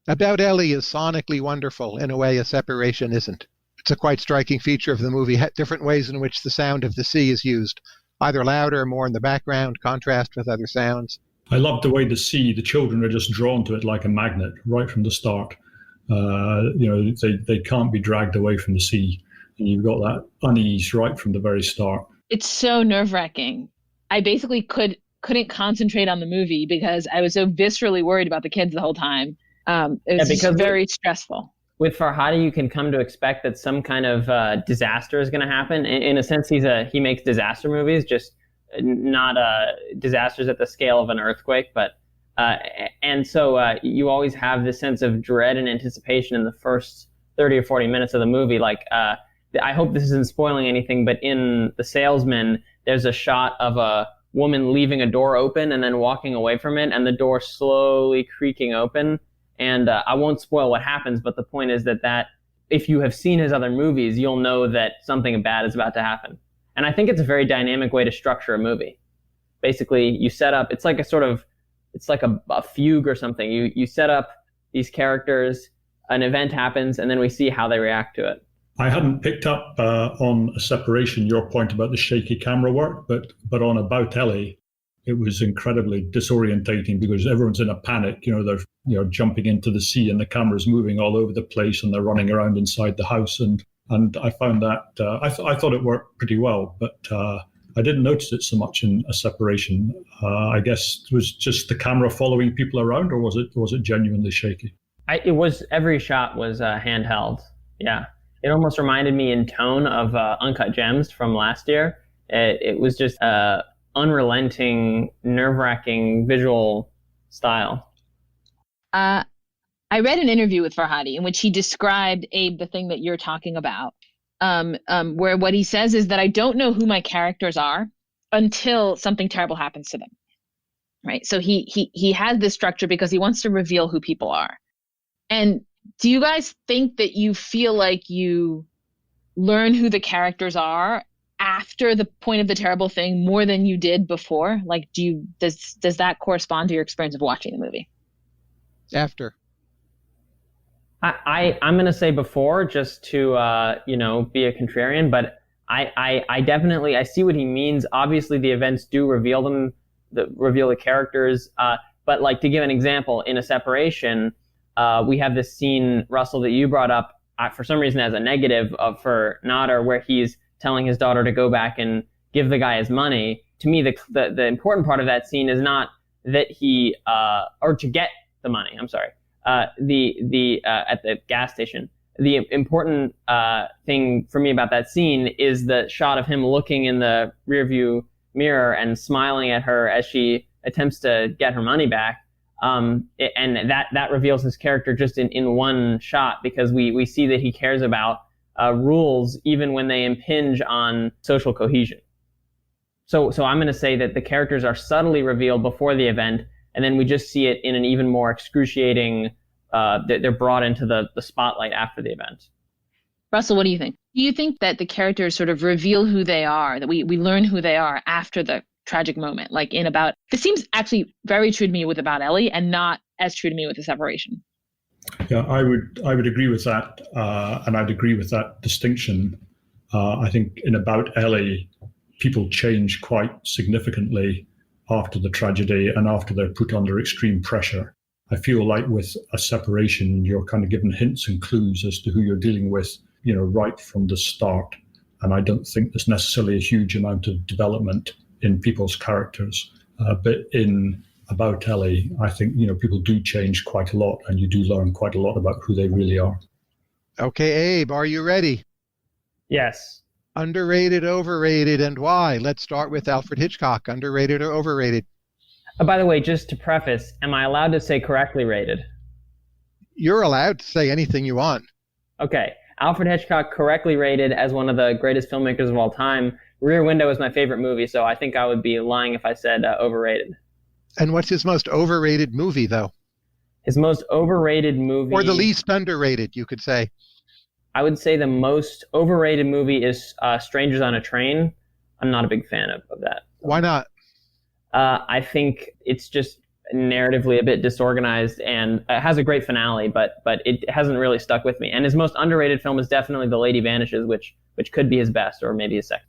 About Ellie is sonically wonderful in a way a separation isn't. It's a quite striking feature of the movie, different ways in which the sound of the sea is used, either louder or more in the background, contrast with other sounds. I love the way the children are just drawn to it like a magnet right from the start. They can't be dragged away from the sea. And you've got that unease right from the very start. It's so nerve-wracking. I basically couldn't concentrate on the movie because I was so viscerally worried about the kids the whole time. It was just very stressful. With Farhadi, you can come to expect that some kind of disaster is going to happen. In a sense, he makes disaster movies, just not disasters at the scale of an earthquake, but and so you always have this sense of dread and anticipation in the first 30 or 40 minutes of the movie. Like, I hope this isn't spoiling anything, but in The Salesman, there's a shot of a woman leaving a door open and then walking away from it, and the door slowly creaking open. And I won't spoil what happens, but the point is that if you have seen his other movies, you'll know that something bad is about to happen. And I think it's a very dynamic way to structure a movie. Basically, you set up, it's like a fugue or something. You set up these characters, an event happens, and then we see how they react to it. I hadn't picked up on a separation your point about the shaky camera work, but on About Ellie, it was incredibly disorientating because everyone's in a panic. They're jumping into the sea and the camera's moving all over the place and they're running around inside the house. And I found that I thought it worked pretty well, but I didn't notice it so much in A Separation. I guess it was just the camera following people around, or was it genuinely shaky? It was, every shot was handheld. Yeah, it almost reminded me in tone of Uncut Gems from last year. It was just unrelenting, nerve-wracking visual style. I read an interview with Farhadi in which he described, Abe, the thing that you're talking about, where what he says is that I don't know who my characters are until something terrible happens to them. Right? So he has this structure because he wants to reveal who people are. And do you guys think that you feel like you learn who the characters are after the point of the terrible thing more than you did before? Like, does that correspond to your experience of watching the movie? After. I'm going to say before, just to be a contrarian, but I definitely see what he means. Obviously, the events do reveal the characters. But like, to give an example, in A Separation, we have this scene, Russell, that you brought up for some reason as a negative for Nader, where he's telling his daughter to go back and give the guy his money. To me, the important part of that scene is not that he or to get the money. I'm sorry. At the gas station. The important thing for me about that scene is the shot of him looking in the rearview mirror and smiling at her as she attempts to get her money back. And that reveals his character just in one shot, because we see that he cares about rules even when they impinge on social cohesion. So I'm going to say that the characters are subtly revealed before the event, and then we just see it in an even more excruciating, they're brought into the spotlight after the event. Russell, what do you think? Do you think that the characters sort of reveal who they are, that we learn who they are after the tragic moment? Like this seems actually very true to me with About Ellie and not as true to me with The Separation. Yeah, I would agree with that, and I'd agree with that distinction. I think in About Ellie, people change quite significantly after the tragedy and after they're put under extreme pressure. I feel like with A Separation, you're kind of given hints and clues as to who you're dealing with, right from the start. And I don't think there's necessarily a huge amount of development in people's characters. But in About Ellie, I think, people do change quite a lot, and you do learn quite a lot about who they really are. Okay, Abe, are you ready? Yes. Underrated, overrated, and why? Let's start with Alfred Hitchcock. Underrated or overrated? By the way, just to preface, am I allowed to say correctly rated? You're allowed to say anything you want. Okay. Alfred Hitchcock, correctly rated as one of the greatest filmmakers of all time. Rear Window is my favorite movie, so I think I would be lying if I said overrated. And what's his most overrated movie, though? His most overrated movie... Or the least underrated, you could say. I would say the most overrated movie is Strangers on a Train. I'm not a big fan of that. Why not? I think it's just narratively a bit disorganized, and it has a great finale, but it hasn't really stuck with me. And his most underrated film is definitely The Lady Vanishes, which could be his best, or maybe his second.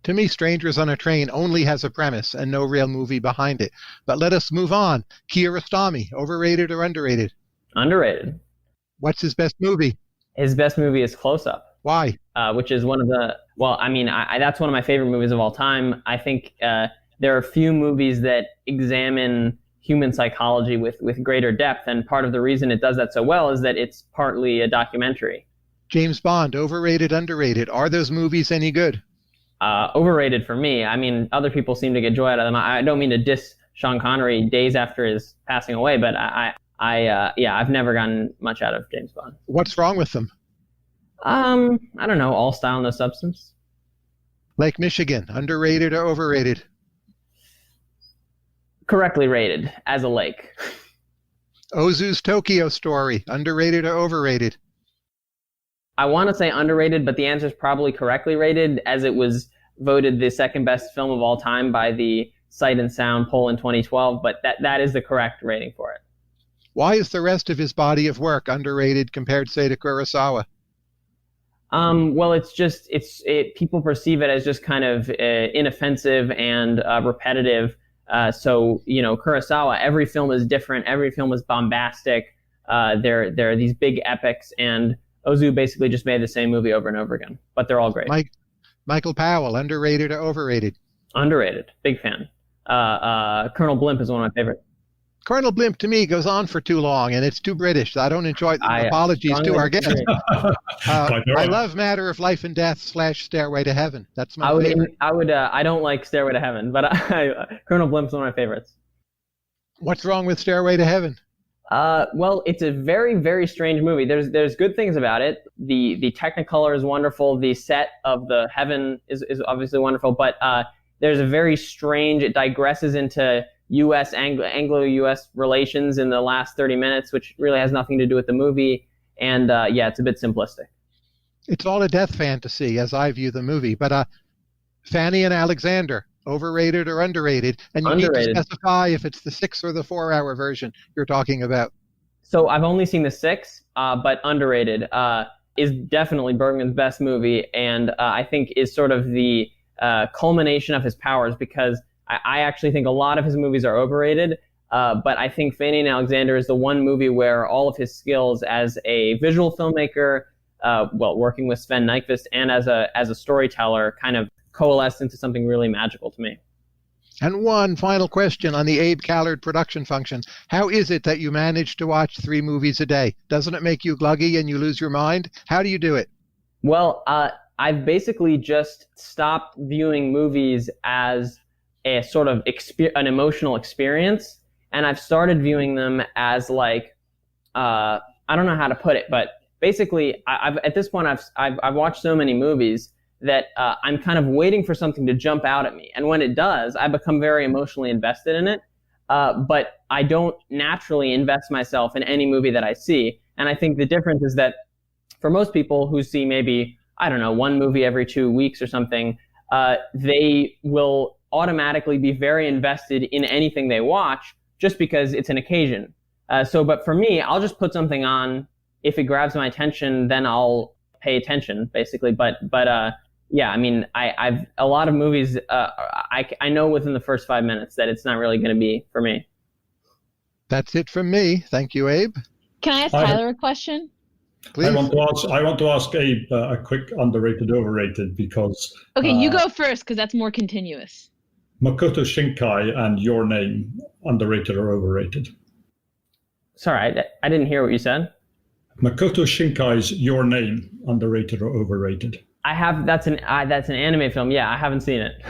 To me, Strangers on a Train only has a premise and no real movie behind it. But let us move on. Kiarostami, overrated or underrated? Underrated. What's his best movie? His best movie is Close Up. Why? Which is one of the... Well, I mean, that's one of my favorite movies of all time. I think there are few movies that examine human psychology with greater depth, and part of the reason it does that so well is that it's partly a documentary. James Bond, overrated, underrated. Are those movies any good? Overrated for me. I mean, other people seem to get joy out of them. I don't mean to diss Sean Connery days after his passing away, but I've never gotten much out of James Bond. What's wrong with them? I don't know. All style, no substance. Lake Michigan, underrated or overrated? Correctly rated as a lake. Ozu's Tokyo Story, underrated or overrated? I want to say underrated, but the answer is probably correctly rated, as it was voted the second best film of all time by the Sight and Sound poll in 2012, but that is the correct rating for it. Why is the rest of his body of work underrated compared, say, to Kurosawa? Well, people perceive it as just kind of inoffensive and repetitive. So, Kurosawa, every film is different. Every film is bombastic. There are these big epics, and Ozu basically just made the same movie over and over again. But they're all great. Michael Powell, underrated or overrated? Underrated. Big fan. Colonel Blimp is one of my favorites. Colonel Blimp, to me, goes on for too long, and it's too British. I don't enjoy it. Apologies to our guest. I love Matter of Life and Death / Stairway to Heaven. That's my favorite. I don't like Stairway to Heaven, but Colonel Blimp's one of my favorites. What's wrong with Stairway to Heaven? Well, it's a very, very strange movie. There's good things about it. The Technicolor is wonderful. The set of the heaven is obviously wonderful, but there's a very strange, it digresses into Anglo-US relations in the last 30 minutes, which really has nothing to do with the movie. And it's a bit simplistic. It's all a death fantasy, as I view the movie. But Fanny and Alexander, overrated or underrated? And you need to specify if it's the 6 or the 4-hour version you're talking about. So I've only seen the 6, but underrated is definitely Bergman's best movie, and I think is sort of the culmination of his powers, because I actually think a lot of his movies are overrated, but I think Fanny and Alexander is the one movie where all of his skills as a visual filmmaker, working with Sven Nykvist, and as a storyteller kind of coalesced into something really magical to me. And one final question on the Abe Callard production function. How is it that you manage to watch 3 movies a day? Doesn't it make you gluggy and you lose your mind? How do you do it? Well, I've basically just stopped viewing movies as a sort of an emotional experience, and I've started viewing them as like I don't know how to put it, but basically at this point I've watched so many movies that I'm kind of waiting for something to jump out at me, and when it does, I become very emotionally invested in it. But I don't naturally invest myself in any movie that I see, and I think the difference is that for most people who see maybe, I don't know, one movie every 2 weeks or something, they will automatically be very invested in anything they watch just because it's an occasion. But for me, I'll just put something on. If it grabs my attention, then I'll pay attention, basically. But I mean, I've a lot of movies. I know within the first 5 minutes that it's not really going to be for me. That's it from me. Thank you, Abe. Can I ask Tyler a question? Please. I want to ask Abe a quick underrated, overrated, because... Okay, you go first, because that's more continuous. Makoto Shinkai and Your Name, underrated or overrated? Sorry, I didn't hear what you said. Makoto Shinkai's Your Name, underrated or overrated? That's an anime film. Yeah, I haven't seen it.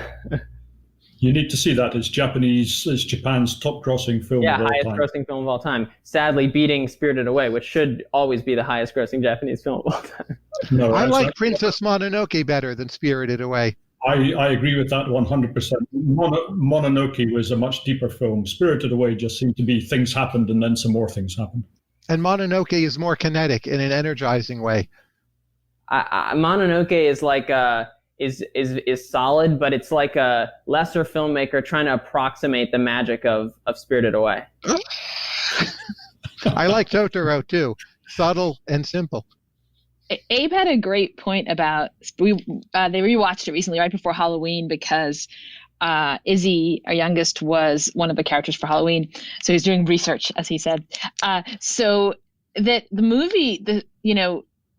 You need to see that. It's Japan's top-grossing film of all time. Yeah, highest-grossing film of all time. Sadly, beating Spirited Away, which should always be the highest-grossing Japanese film of all time. No, I like Princess Mononoke better than Spirited Away. I agree with that 100%. Mononoke was a much deeper film. Spirited Away just seemed to be things happened and then some more things happened. And Mononoke is more kinetic in an energizing way. Mononoke is like is solid, but it's like a lesser filmmaker trying to approximate the magic of Spirited Away. I like Totoro too, subtle and simple. Abe had a great point about they rewatched it recently right before Halloween because Izzy, our youngest, was one of the characters for Halloween. So he's doing research, as he said. So that the movie,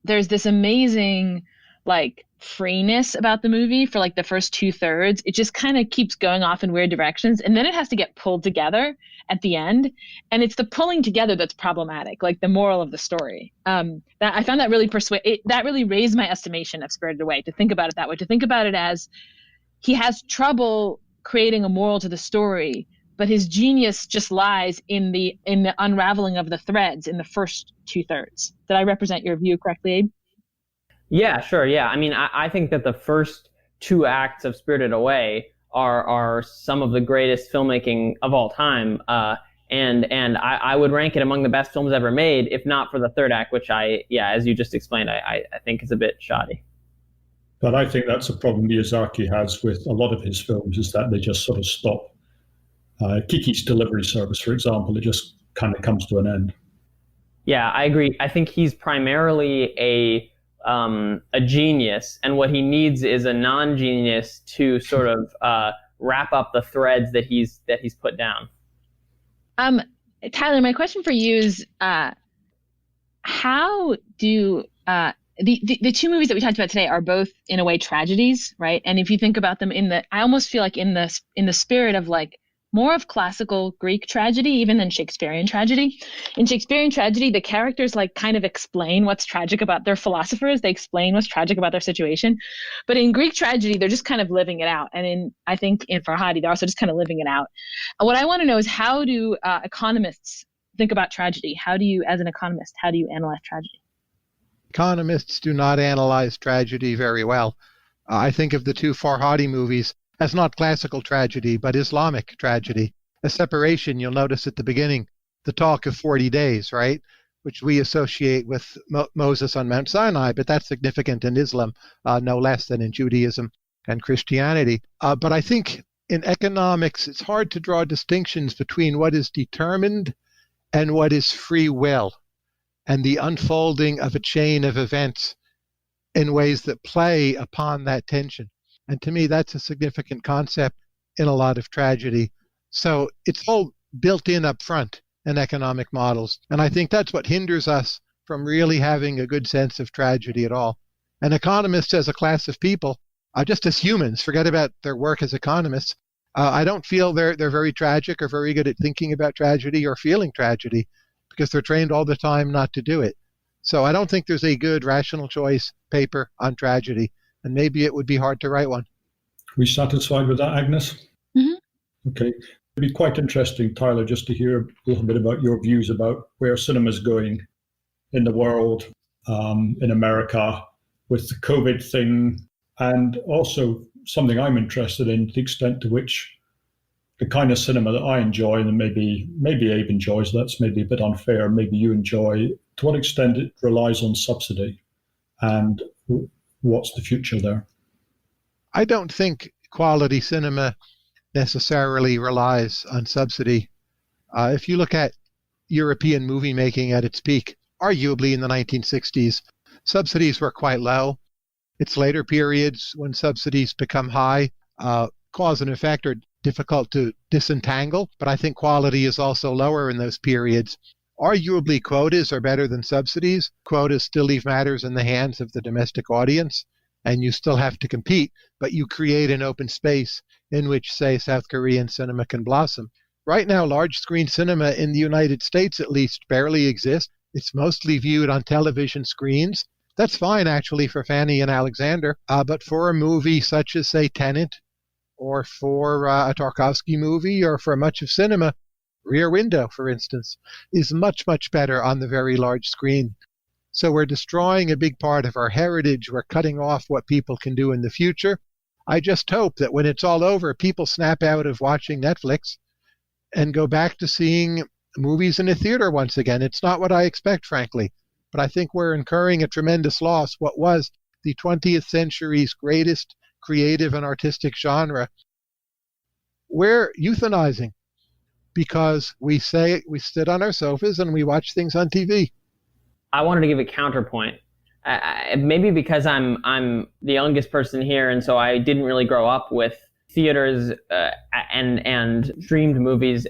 there's this amazing like freeness about the movie for like the first 2/3. It just kind of keeps going off in weird directions, and then it has to get pulled together at the end, and it's the pulling together that's problematic, like the moral of the story. That I found that really that really raised my estimation of Spirited Away, to think about it that way, to think about it as he has trouble creating a moral to the story, but his genius just lies in the unraveling of the threads in the first 2/3. Did I represent your view correctly, Abe? Yeah, sure. Yeah. I mean, I think that the first 2 acts of Spirited Away are some of the greatest filmmaking of all time. And I would rank it among the best films ever made, if not for the 3rd act, which as you just explained, I think is a bit shoddy. But I think that's a problem Miyazaki has with a lot of his films, is that they just sort of stop. Kiki's Delivery Service, for example, it just kind of comes to an end. Yeah, I agree. I think he's primarily a a genius, and what he needs is a non-genius to sort of wrap up the threads that he's put down. Tyler, my question for you is, how do the two movies that we talked about today are both in a way tragedies, right? And if you think about them I almost feel like in the spirit of like more of classical Greek tragedy, even than Shakespearean tragedy. In Shakespearean tragedy, the characters like kind of explain what's tragic about their philosophers. They explain what's tragic about their situation. But in Greek tragedy, they're just kind of living it out. And I think in Farhadi, they're also just kind of living it out. What I want to know is, how do economists think about tragedy? How do you, as an economist, how do you analyze tragedy? Economists do not analyze tragedy very well. I think of the two Farhadi movies as not classical tragedy, but Islamic tragedy. A separation, you'll notice at the beginning, the talk of 40 days, right? Which we associate with Moses on Mount Sinai, but that's significant in Islam, no less than in Judaism and Christianity. But I think in economics, it's hard to draw distinctions between what is determined and what is free will, and the unfolding of a chain of events in ways that play upon that tension. And to me, that's a significant concept in a lot of tragedy. So it's all built in up front in economic models. And I think that's what hinders us from really having a good sense of tragedy at all. And economists as a class of people, just as humans, forget about their work as economists, I don't feel they're very tragic or very good at thinking about tragedy or feeling tragedy, because they're trained all the time not to do it. So I don't think there's a good rational choice paper on tragedy, and maybe it would be hard to write one. Are we satisfied with that, Agnes? Mm-hmm. Okay. It'd be quite interesting, Tyler, just to hear a little bit about your views about where cinema is going in the world, in America, with the COVID thing, and also something I'm interested in, the extent to which the kind of cinema that I enjoy, and maybe Abe enjoys, that's maybe a bit unfair, maybe you enjoy, to what extent it relies on subsidy, and what's the future there? I don't think quality cinema necessarily relies on subsidy. If you look at European movie making at its peak, arguably in the 1960s, subsidies were quite low. It's later periods when subsidies become high. Cause and effect are difficult to disentangle, but I think quality is also lower in those periods. Arguably, quotas are better than subsidies. Quotas still leave matters in the hands of the domestic audience, and you still have to compete, but you create an open space in which, say, South Korean cinema can blossom. Right now, large screen cinema in the United States, at least, barely exists. It's mostly viewed on television screens. That's fine, actually, for Fanny and Alexander, but for a movie such as, say, Tenet, or for a Tarkovsky movie, or for much of cinema, Rear Window, for instance, is much, much better on the very large screen. So we're destroying a big part of our heritage. We're cutting off what people can do in the future. I just hope that when it's all over, people snap out of watching Netflix and go back to seeing movies in a theater once again. It's not what I expect, frankly, but I think we're incurring a tremendous loss. What was the 20th century's greatest creative and artistic genre, we're euthanizing because we say we sit on our sofas and we watch things on TV. I wanted to give a counterpoint. Maybe because I'm the youngest person here, and so I didn't really grow up with theaters and streamed movies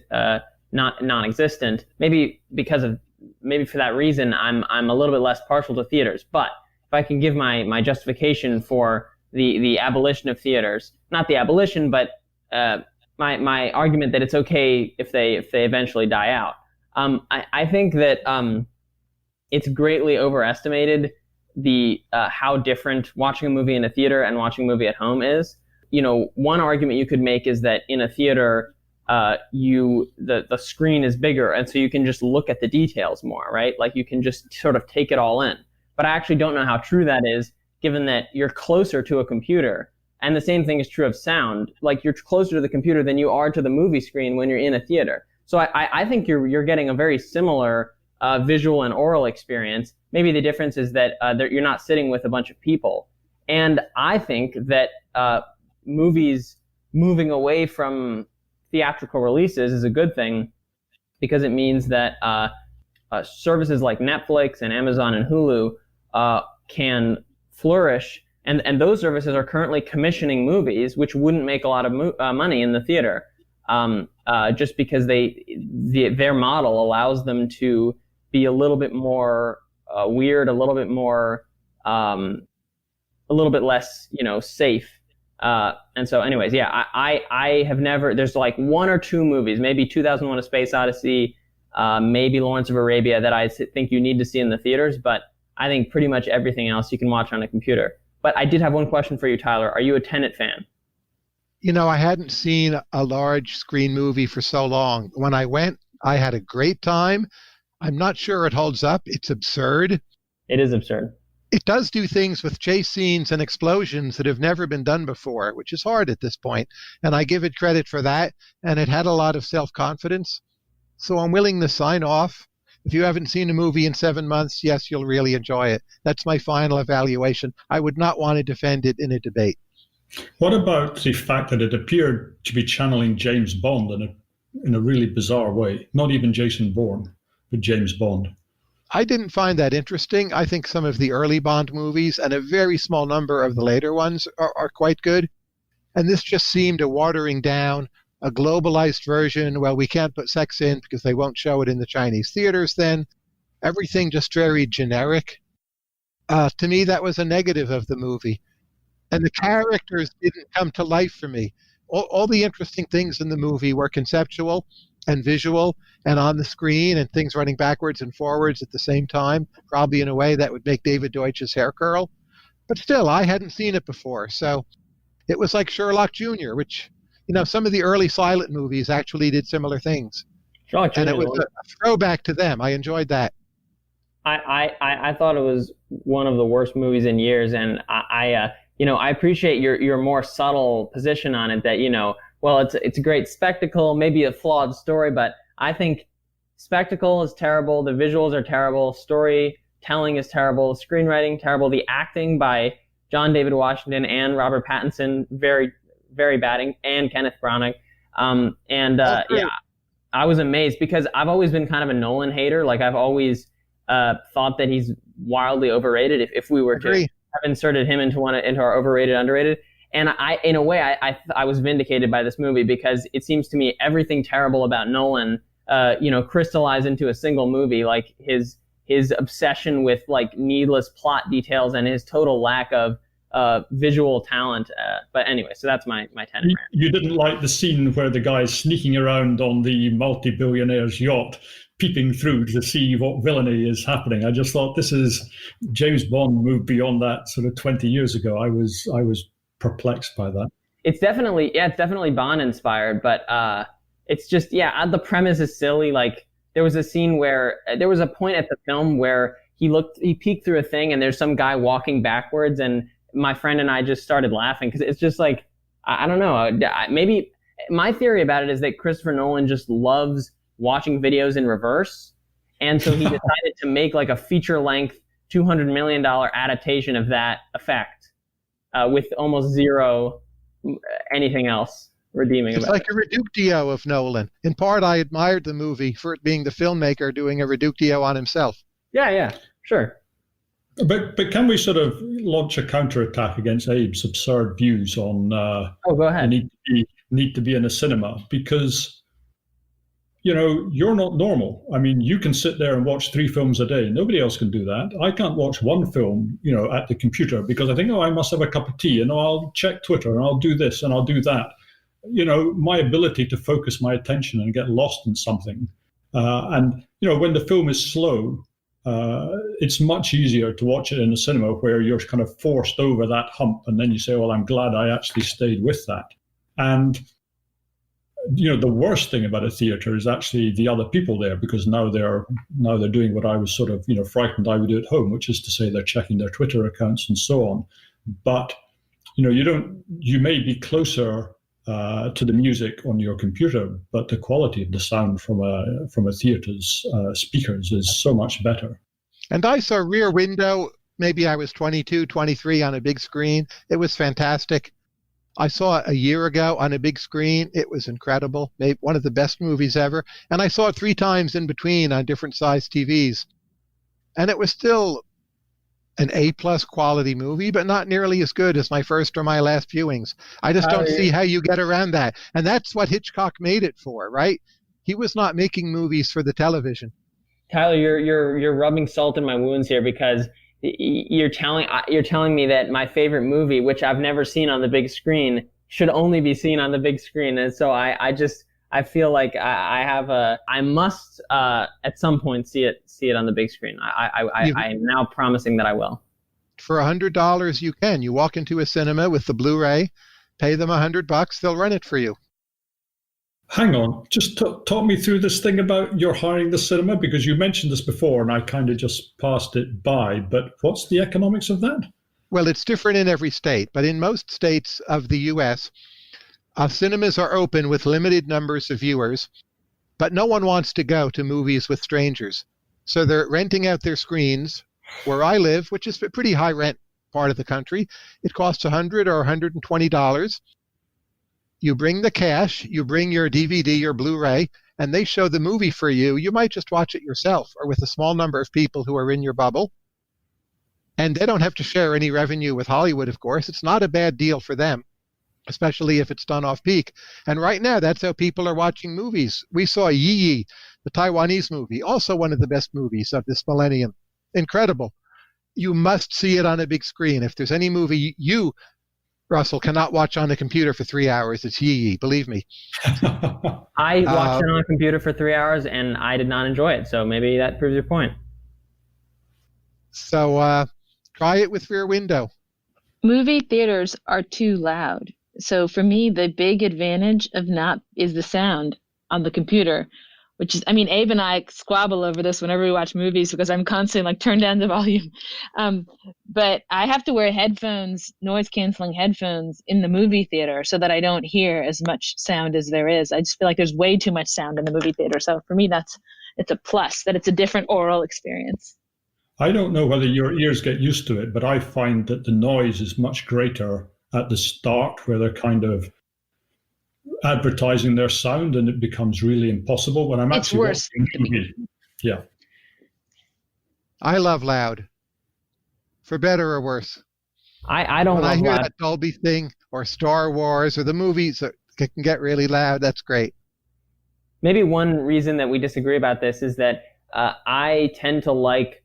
non-existent. Maybe for that reason, I'm a little bit less partial to theaters. But if I can give my justification for the abolition of theaters, not the abolition, but my argument that it's okay if they eventually die out. I think that it's greatly overestimated the how different watching a movie in a theater and watching a movie at home is. You know, one argument you could make is that in a theater, the screen is bigger, and so you can just look at the details more, right? Like you can just sort of take it all in. But I actually don't know how true that is, given that you're closer to a computer. And the same thing is true of sound. Like you're closer to the computer than you are to the movie screen when you're in a theater. So I think you're getting a very similar visual and oral experience. Maybe the difference is that you're not sitting with a bunch of people. And I think that movies moving away from theatrical releases is a good thing, because it means that services like Netflix and Amazon and Hulu can flourish. And those services are currently commissioning movies, which wouldn't make a lot of money in the theater, just because their model allows them to be a little bit more weird, a little bit more, a little bit less, safe. And so, anyways, yeah, I have never. There's like one or two movies, maybe 2001: A Space Odyssey, maybe Lawrence of Arabia, that I think you need to see in the theaters. But I think pretty much everything else you can watch on a computer. But I did have one question for you, Tyler. Are you a Tenet fan? I hadn't seen a large screen movie for so long. When I went, I had a great time. I'm not sure it holds up. It's absurd. It is absurd. It does do things with chase scenes and explosions that have never been done before, which is hard at this point. And I give it credit for that. And it had a lot of self-confidence. So I'm willing to sign off. If you haven't seen a movie in 7 months, yes, you'll really enjoy it. That's my final evaluation. I would not want to defend it in a debate. What about the fact that it appeared to be channeling James Bond in a really bizarre way? Not even Jason Bourne, but James Bond. I didn't find that interesting. I think some of the early Bond movies and a very small number of the later ones are quite good. And this just seemed a watering down, a globalized version. Well, we can't put sex in because they won't show it in the Chinese theaters then. Everything just very generic. To me, that was a negative of the movie. And the characters didn't come to life for me. All the interesting things in the movie were conceptual and visual and on the screen, and things running backwards and forwards at the same time, probably in a way that would make David Deutsch's hair curl. But still, I hadn't seen it before. So it was like Sherlock Jr., which, some of the early silent movies actually did similar things. Sherlock Jr. And it was a throwback to them. I enjoyed that. I thought it was one of the worst movies in years, and I appreciate your more subtle position on it, that, well, it's a great spectacle, maybe a flawed story, but I think spectacle is terrible, the visuals are terrible, storytelling is terrible, screenwriting terrible, the acting by John David Washington and Robert Pattinson, very, very bad, and Kenneth Branagh. Yeah, I was amazed because I've always been kind of a Nolan hater. Like, I've always thought that he's wildly overrated. If we were to have inserted him into our overrated, underrated. And in a way, I was vindicated by this movie, because it seems to me everything terrible about Nolan, crystallized into a single movie, like his obsession with like needless plot details and his total lack of visual talent. But anyway, so that's my Tenet rant. You didn't like the scene where the guy's sneaking around on the multi-billionaire's yacht, peeping through to see what villainy is happening. I just thought, this is James Bond moved beyond that sort of 20 years ago. I was perplexed by that. It's definitely Bond inspired, but it's just, the premise is silly. Like, there was a scene where there was a point at the film where he peeked through a thing and there's some guy walking backwards, and my friend and I just started laughing because it's just like, I don't know, maybe my theory about it is that Christopher Nolan just loves watching videos in reverse, and so he decided to make like a feature-length $200 million adaptation of that effect, with almost zero anything else redeeming it's about like it. A reductio of Nolan. In part, I admired the movie for it being the filmmaker doing a reductio on himself. Yeah, sure. But can we sort of launch a counterattack against Abe's absurd views on go ahead. need to be in a cinema? Because you're not normal. I mean, you can sit there and watch 3 films a day. Nobody else can do that. I can't watch one film, at the computer, because I think, I must have a cup of tea, and I'll check Twitter, and I'll do this, and I'll do that. My ability to focus my attention and get lost in something. And when the film is slow, it's much easier to watch it in a cinema where you're kind of forced over that hump, and then you say, well, I'm glad I actually stayed with that. And the worst thing about a theater is actually the other people there, because now they're doing what I was sort of frightened I would do at home, which is to say they're checking their Twitter accounts and so on. But you may be closer to the music on your computer, but the quality of the sound from a theater's speakers is so much better. And I saw Rear Window, maybe I was 22, 23 on a big screen. It was fantastic. I saw it a year ago on a big screen. It was incredible. Maybe one of the best movies ever. And I saw it 3 times in between on different size TVs. And it was still an A-plus quality movie, but not nearly as good as my first or my last viewings. I just don't see how you get around that. And that's what Hitchcock made it for, right? He was not making movies for the television. Tyler, you're rubbing salt in my wounds here, because you're telling me that my favorite movie, which I've never seen on the big screen, should only be seen on the big screen. And so I feel like I must at some point see it on the big screen. I'm now promising that I will. For $100, you can. You walk into a cinema with the Blu-ray, pay them $100, they'll run it for you. Hang on, just talk me through this thing about you're hiring the cinema, because you mentioned this before and I kind of just passed it by, but what's the economics of that? Well, it's different in every state, but in most states of the U.S., cinemas are open with limited numbers of viewers, but no one wants to go to movies with strangers. So they're renting out their screens. Where I live, which is a pretty high rent part of the country, it costs $100 or $120. You bring the cash, you bring your DVD, your Blu-ray, and they show the movie for you. You might just watch it yourself or with a small number of people who are in your bubble. And they don't have to share any revenue with Hollywood, of course. It's not a bad deal for them, especially if it's done off peak. And right now, that's how people are watching movies. We saw Yi Yi, the Taiwanese movie, also one of the best movies of this millennium. Incredible. You must see it on a big screen. If there's any movie you, Russell, cannot watch on a computer for 3 hours, it's Yi Yi, believe me. I watched it on a computer for 3 hours and I did not enjoy it. So maybe that proves your point. So try it with Rear Window. Movie theaters are too loud. So for me, the big advantage is the sound on the computer, which is, Abe and I squabble over this whenever we watch movies because I'm constantly turn down the volume. But I have to wear headphones, noise canceling headphones in the movie theater so that I don't hear as much sound as there is. I just feel like there's way too much sound in the movie theater. So for me, it's a plus that it's a different oral experience. I don't know whether your ears get used to it, but I find that the noise is much greater at the start, where they're kind of advertising their sound, and it becomes really impossible when I'm actually watching a movie. Yeah. I love loud, for better or worse. I don't. When I hear loud. that Dolby thing or Star Wars or the movies that can get really loud, that's great. Maybe one reason that we disagree about this is that I tend to like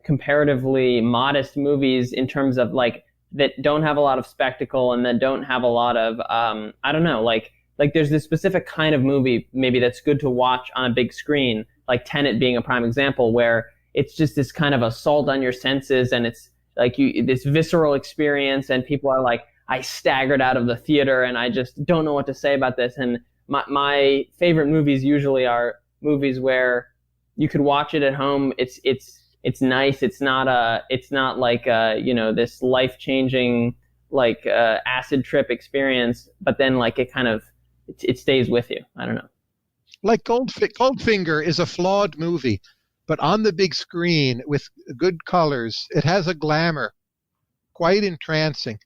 comparatively modest movies in terms of like that don't have a lot of spectacle and that don't have a lot of I don't know, like there's this specific kind of movie maybe that's good to watch on a big screen, like Tenet being a prime example, where it's just this kind of assault on your senses and it's like this visceral experience, and people are like, I staggered out of the theater and I just don't know what to say about this. And my favorite movies usually are movies where you could watch it at home. It's nice. It's not like this life-changing like acid trip experience, but then like it stays with you. I don't know. Like Goldfinger is a flawed movie, but on the big screen with good colors, it has a glamour, quite entrancing,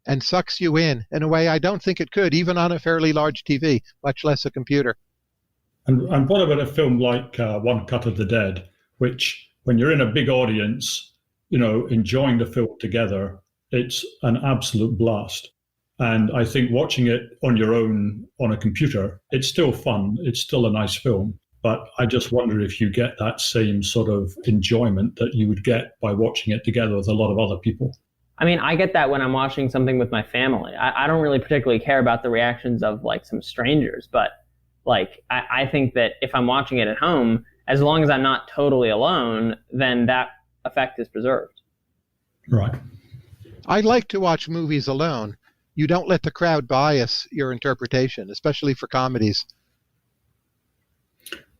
and sucks you in a way I don't think it could, even on a fairly large TV, much less a computer. And what about a film like One Cut of the Dead, which, when you're in a big audience, enjoying the film together, it's an absolute blast. And I think watching it on your own on a computer, it's still fun. It's still a nice film. But I just wonder if you get that same sort of enjoyment that you would get by watching it together with a lot of other people. I mean, I get that when I'm watching something with my family. I don't really particularly care about the reactions of like some strangers, but like I think that if I'm watching it at home, as long as I'm not totally alone, then that effect is preserved. Right. I like to watch movies alone. You don't let the crowd bias your interpretation, especially for comedies.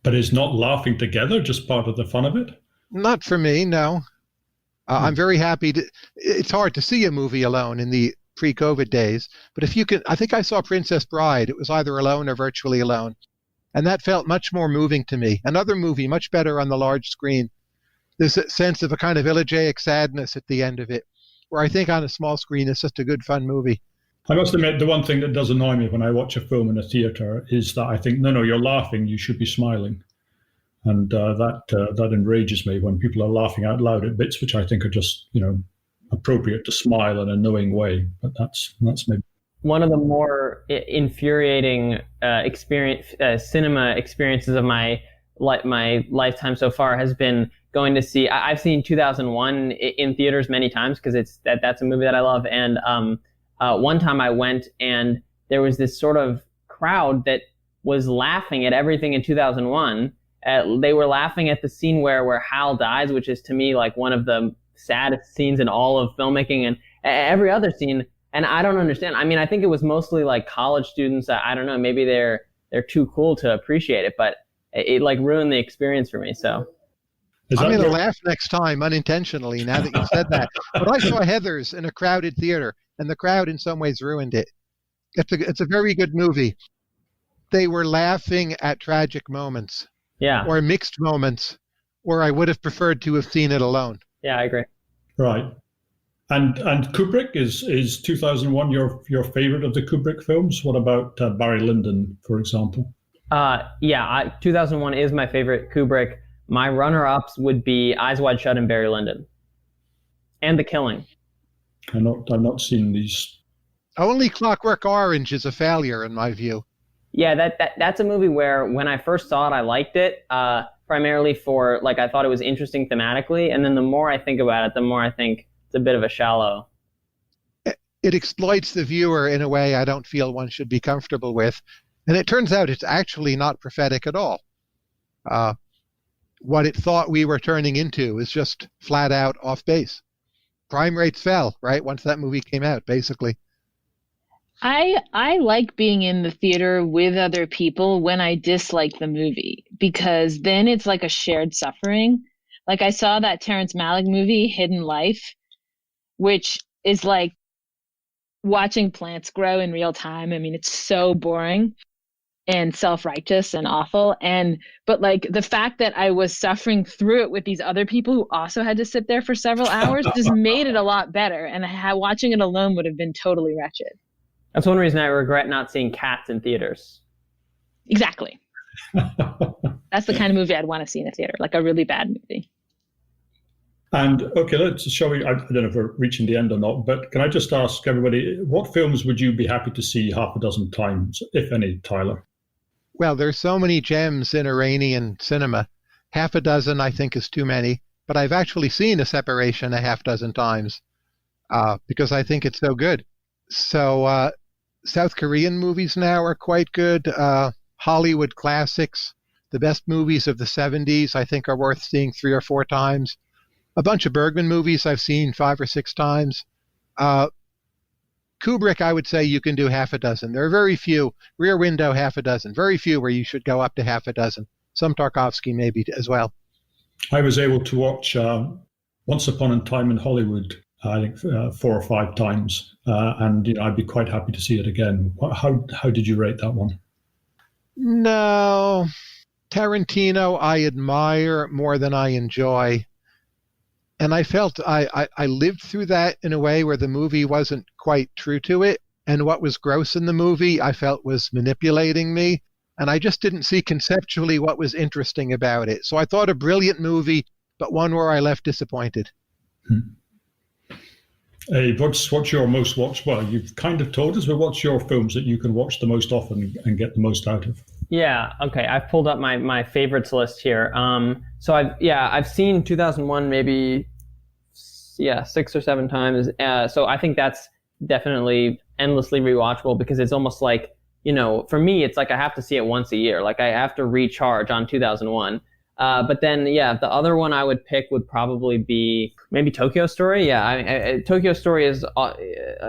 But is not laughing together just part of the fun of it? Not for me, no. I'm very happy it's hard to see a movie alone in the pre-COVID days, but if you can, I think I saw Princess Bride. It was either alone or virtually alone. And that felt much more moving to me. Another movie, much better on the large screen. There's a sense of a kind of elegiac sadness at the end of it, where I think on a small screen it's just a good, fun movie. I must admit, the one thing that does annoy me when I watch a film in a theater is that I think, no, you're laughing, you should be smiling. And that enrages me when people are laughing out loud at bits which I think are just, appropriate to smile in a knowing way. But that's maybe one of the more infuriating cinema experiences of my lifetime so far has been going to see. I've seen 2001 in theaters many times because that's a movie that I love. And one time I went and there was this sort of crowd that was laughing at everything in 2001. They were laughing at the scene where Hal dies, which is to me like one of the saddest scenes in all of filmmaking, and every other scene. And I don't understand. I mean, I think it was mostly like college students. I don't know. Maybe they're too cool to appreciate it, but it like ruined the experience for me. So I'm going to laugh next time unintentionally now that you said that. But I saw Heathers in a crowded theater, and the crowd in some ways ruined it. It's a very good movie. They were laughing at tragic moments. Yeah. Or mixed moments, or I would have preferred to have seen it alone. Yeah, I agree. Right. And Kubrick, is 2001 your favorite of the Kubrick films? What about Barry Lyndon, for example? 2001 is my favorite Kubrick. My runner-ups would be Eyes Wide Shut and Barry Lyndon, and The Killing. I've not seen these. Only Clockwork Orange is a failure in my view. Yeah, that's a movie where when I first saw it, I liked it, primarily for, like, I thought it was interesting thematically. And then the more I think about it, the more I think it's a bit of a shallow. It exploits the viewer in a way I don't feel one should be comfortable with. And it turns out it's actually not prophetic at all. What it thought we were turning into is just flat out off base. Crime rates fell, right, once that movie came out, basically. I like being in the theater with other people when I dislike the movie, because then it's like a shared suffering. Like I saw that Terrence Malick movie, Hidden Life, which is like watching plants grow in real time. I mean, it's so boring and self-righteous and awful. But like the fact that I was suffering through it with these other people who also had to sit there for several hours just made it a lot better. And watching it alone would have been totally wretched. That's one reason I regret not seeing Cats in theaters. Exactly. That's the kind of movie I'd want to see in a theater, like a really bad movie. And okay, shall we? I don't know if we're reaching the end or not, but can I just ask everybody, what films would you be happy to see half a dozen times, if any, Tyler? Well, there's so many gems in Iranian cinema. Half a dozen, I think, is too many. But I've actually seen A Separation a half dozen times because I think it's so good. So South Korean movies now are quite good. Hollywood classics, the best movies of the 70s, I think are worth seeing 3 or 4 times. A bunch of Bergman movies I've seen 5 or 6 times. Kubrick, I would say you can do half a dozen. There are very few. Rear Window, half a dozen. Very few where you should go up to half a dozen. Some Tarkovsky maybe as well. I was able to watch Once Upon a Time in Hollywood, I think 4 or 5 times, and I'd be quite happy to see it again. How did you rate that one? No, Tarantino I admire more than I enjoy. And I felt I lived through that in a way where the movie wasn't quite true to it. And what was gross in the movie I felt was manipulating me. And I just didn't see conceptually what was interesting about it. So I thought a brilliant movie, but one where I left disappointed. Hey, what's your most watched? Well, you've kind of told us, but what's your films that you can watch the most often and get the most out of? Yeah, okay. I've pulled up my favorites list here. So I've seen 2001 maybe 6 or 7 times. So I think that's definitely endlessly rewatchable because it's almost like, for me, it's like I have to see it once a year. Like I have to recharge on 2001. But then, the other one I would pick would probably be maybe Tokyo Story. Yeah, Tokyo Story is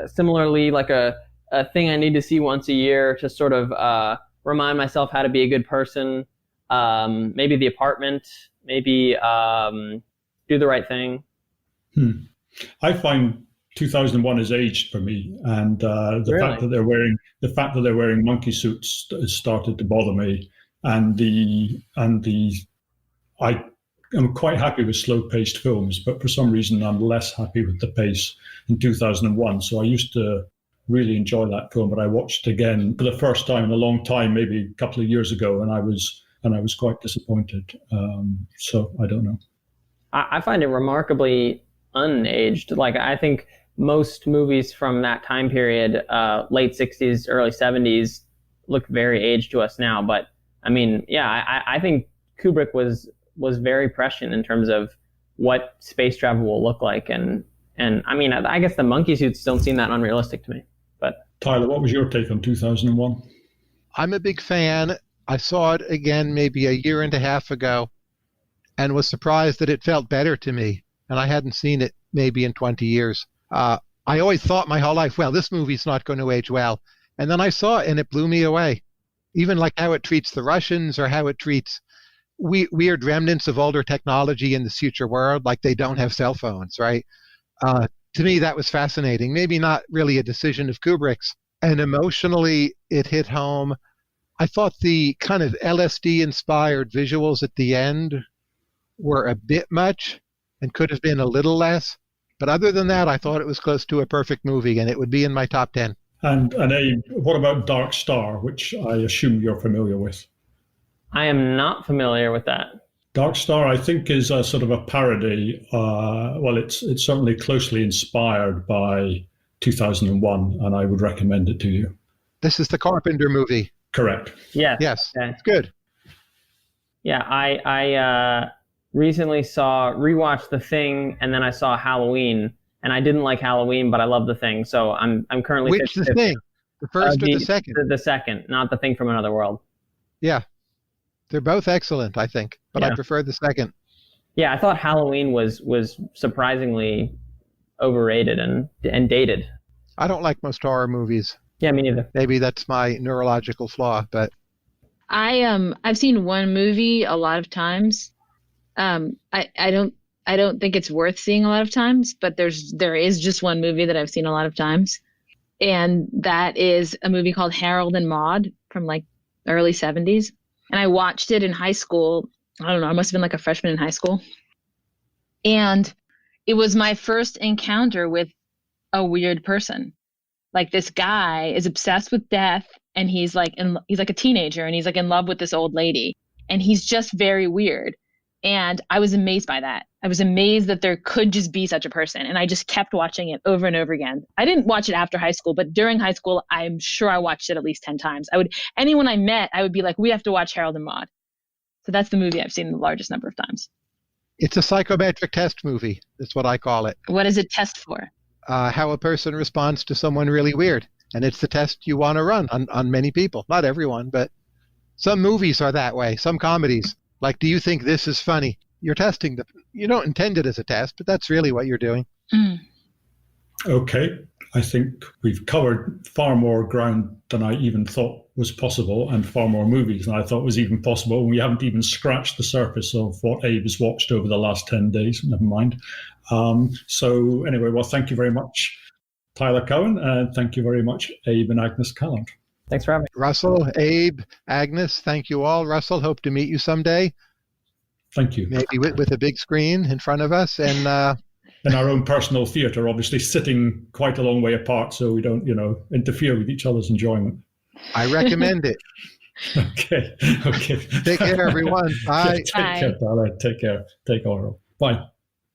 similarly like a thing I need to see once a year to sort of remind myself how to be a good person. Maybe The Apartment. Maybe Do the Right Thing. I find 2001 has aged for me, and the fact that they're wearing monkey suits has started to bother me. And I am quite happy with slow-paced films, but for some reason I'm less happy with the pace in 2001. So I used to really enjoy that film, but I watched it again for the first time in a long time, maybe a couple of years ago, and I was and I was quite disappointed. So I don't know. I find it remarkably unaged. Like, I think most movies from that time period, late 60s, early 70s, look very aged to us now. But I mean, yeah, I think Kubrick was very prescient in terms of what space travel will look like. And I mean, I guess the monkey suits don't seem that unrealistic to me. But Tyler, what was your take on 2001? I'm a big fan. I saw it again maybe a year and a half ago and was surprised that it felt better to me. And I hadn't seen it maybe in 20 years. I always thought my whole life, well, this movie's not going to age well. And then I saw it and it blew me away. Even like how it treats the Russians or how it treats weird remnants of older technology in the future world, like they don't have cell phones, right? To me, that was fascinating. Maybe not really a decision of Kubrick's. And emotionally, it hit home. I thought the kind of LSD-inspired visuals at the end were a bit much and could have been a little less. But other than that, I thought it was close to a perfect movie, and it would be in my top 10. And Abe, what about Dark Star, which I assume you're familiar with? I am not familiar with that. Dark Star, I think, is a sort of a parody. Well, it's certainly closely inspired by 2001, and I would recommend it to you. This is the Carpenter movie. Correct. Yes. Yes, Okay. it's good. Yeah, I recently rewatched The Thing, and then I saw Halloween, and I didn't like Halloween, but I love The Thing. So I'm currently Which The Thing? The first or the second? The second, not The Thing from Another World. Yeah. They're both excellent, I think, but I prefer the second. Yeah, I thought Halloween was surprisingly overrated and dated. I don't like most horror movies. Yeah, me neither. Maybe that's my neurological flaw, but I've seen one movie a lot of times. I don't think it's worth seeing a lot of times, but there is just one movie that I've seen a lot of times, and that is a movie called Harold and Maude from like early 70s. And I watched it in high school. I don't know, I must have been like a freshman in high school. And it was my first encounter with a weird person. Like, this guy is obsessed with death, and he's like a teenager, and he's like in love with this old lady, and he's just very weird. And I was amazed by that. I was amazed that there could just be such a person. And I just kept watching it over and over again. I didn't watch it after high school, but during high school, I'm sure I watched it at least 10 times. Anyone I met, I would be like, we have to watch Harold and Maude. So that's the movie I've seen the largest number of times. it's a psychometric test movie. That's what I call it. What does it test for? How a person responds to someone really weird. And it's the test you want to run on many people. Not everyone, but some movies are that way. Some comedies. Like, do you think this is funny? You're testing you don't intend it as a test, but that's really what you're doing. Mm. Okay. I think we've covered far more ground than I even thought was possible, and far more movies than I thought was even possible. And we haven't even scratched the surface of what Abe has watched over the last 10 days. Never mind. So anyway, well, thank you very much, Tyler Cowen, and thank you very much, Abe and Agnes Calland. Thanks for having me. Russell, Abe, Agnes, thank you all. Russell, hope to meet you someday. Thank you. Maybe with a big screen in front of us. And in our own personal theatre, obviously sitting quite a long way apart so we don't, interfere with each other's enjoyment. I recommend it. Okay. Take care, everyone. Bye. Take care, Tyler. Take care. Take care. Bye.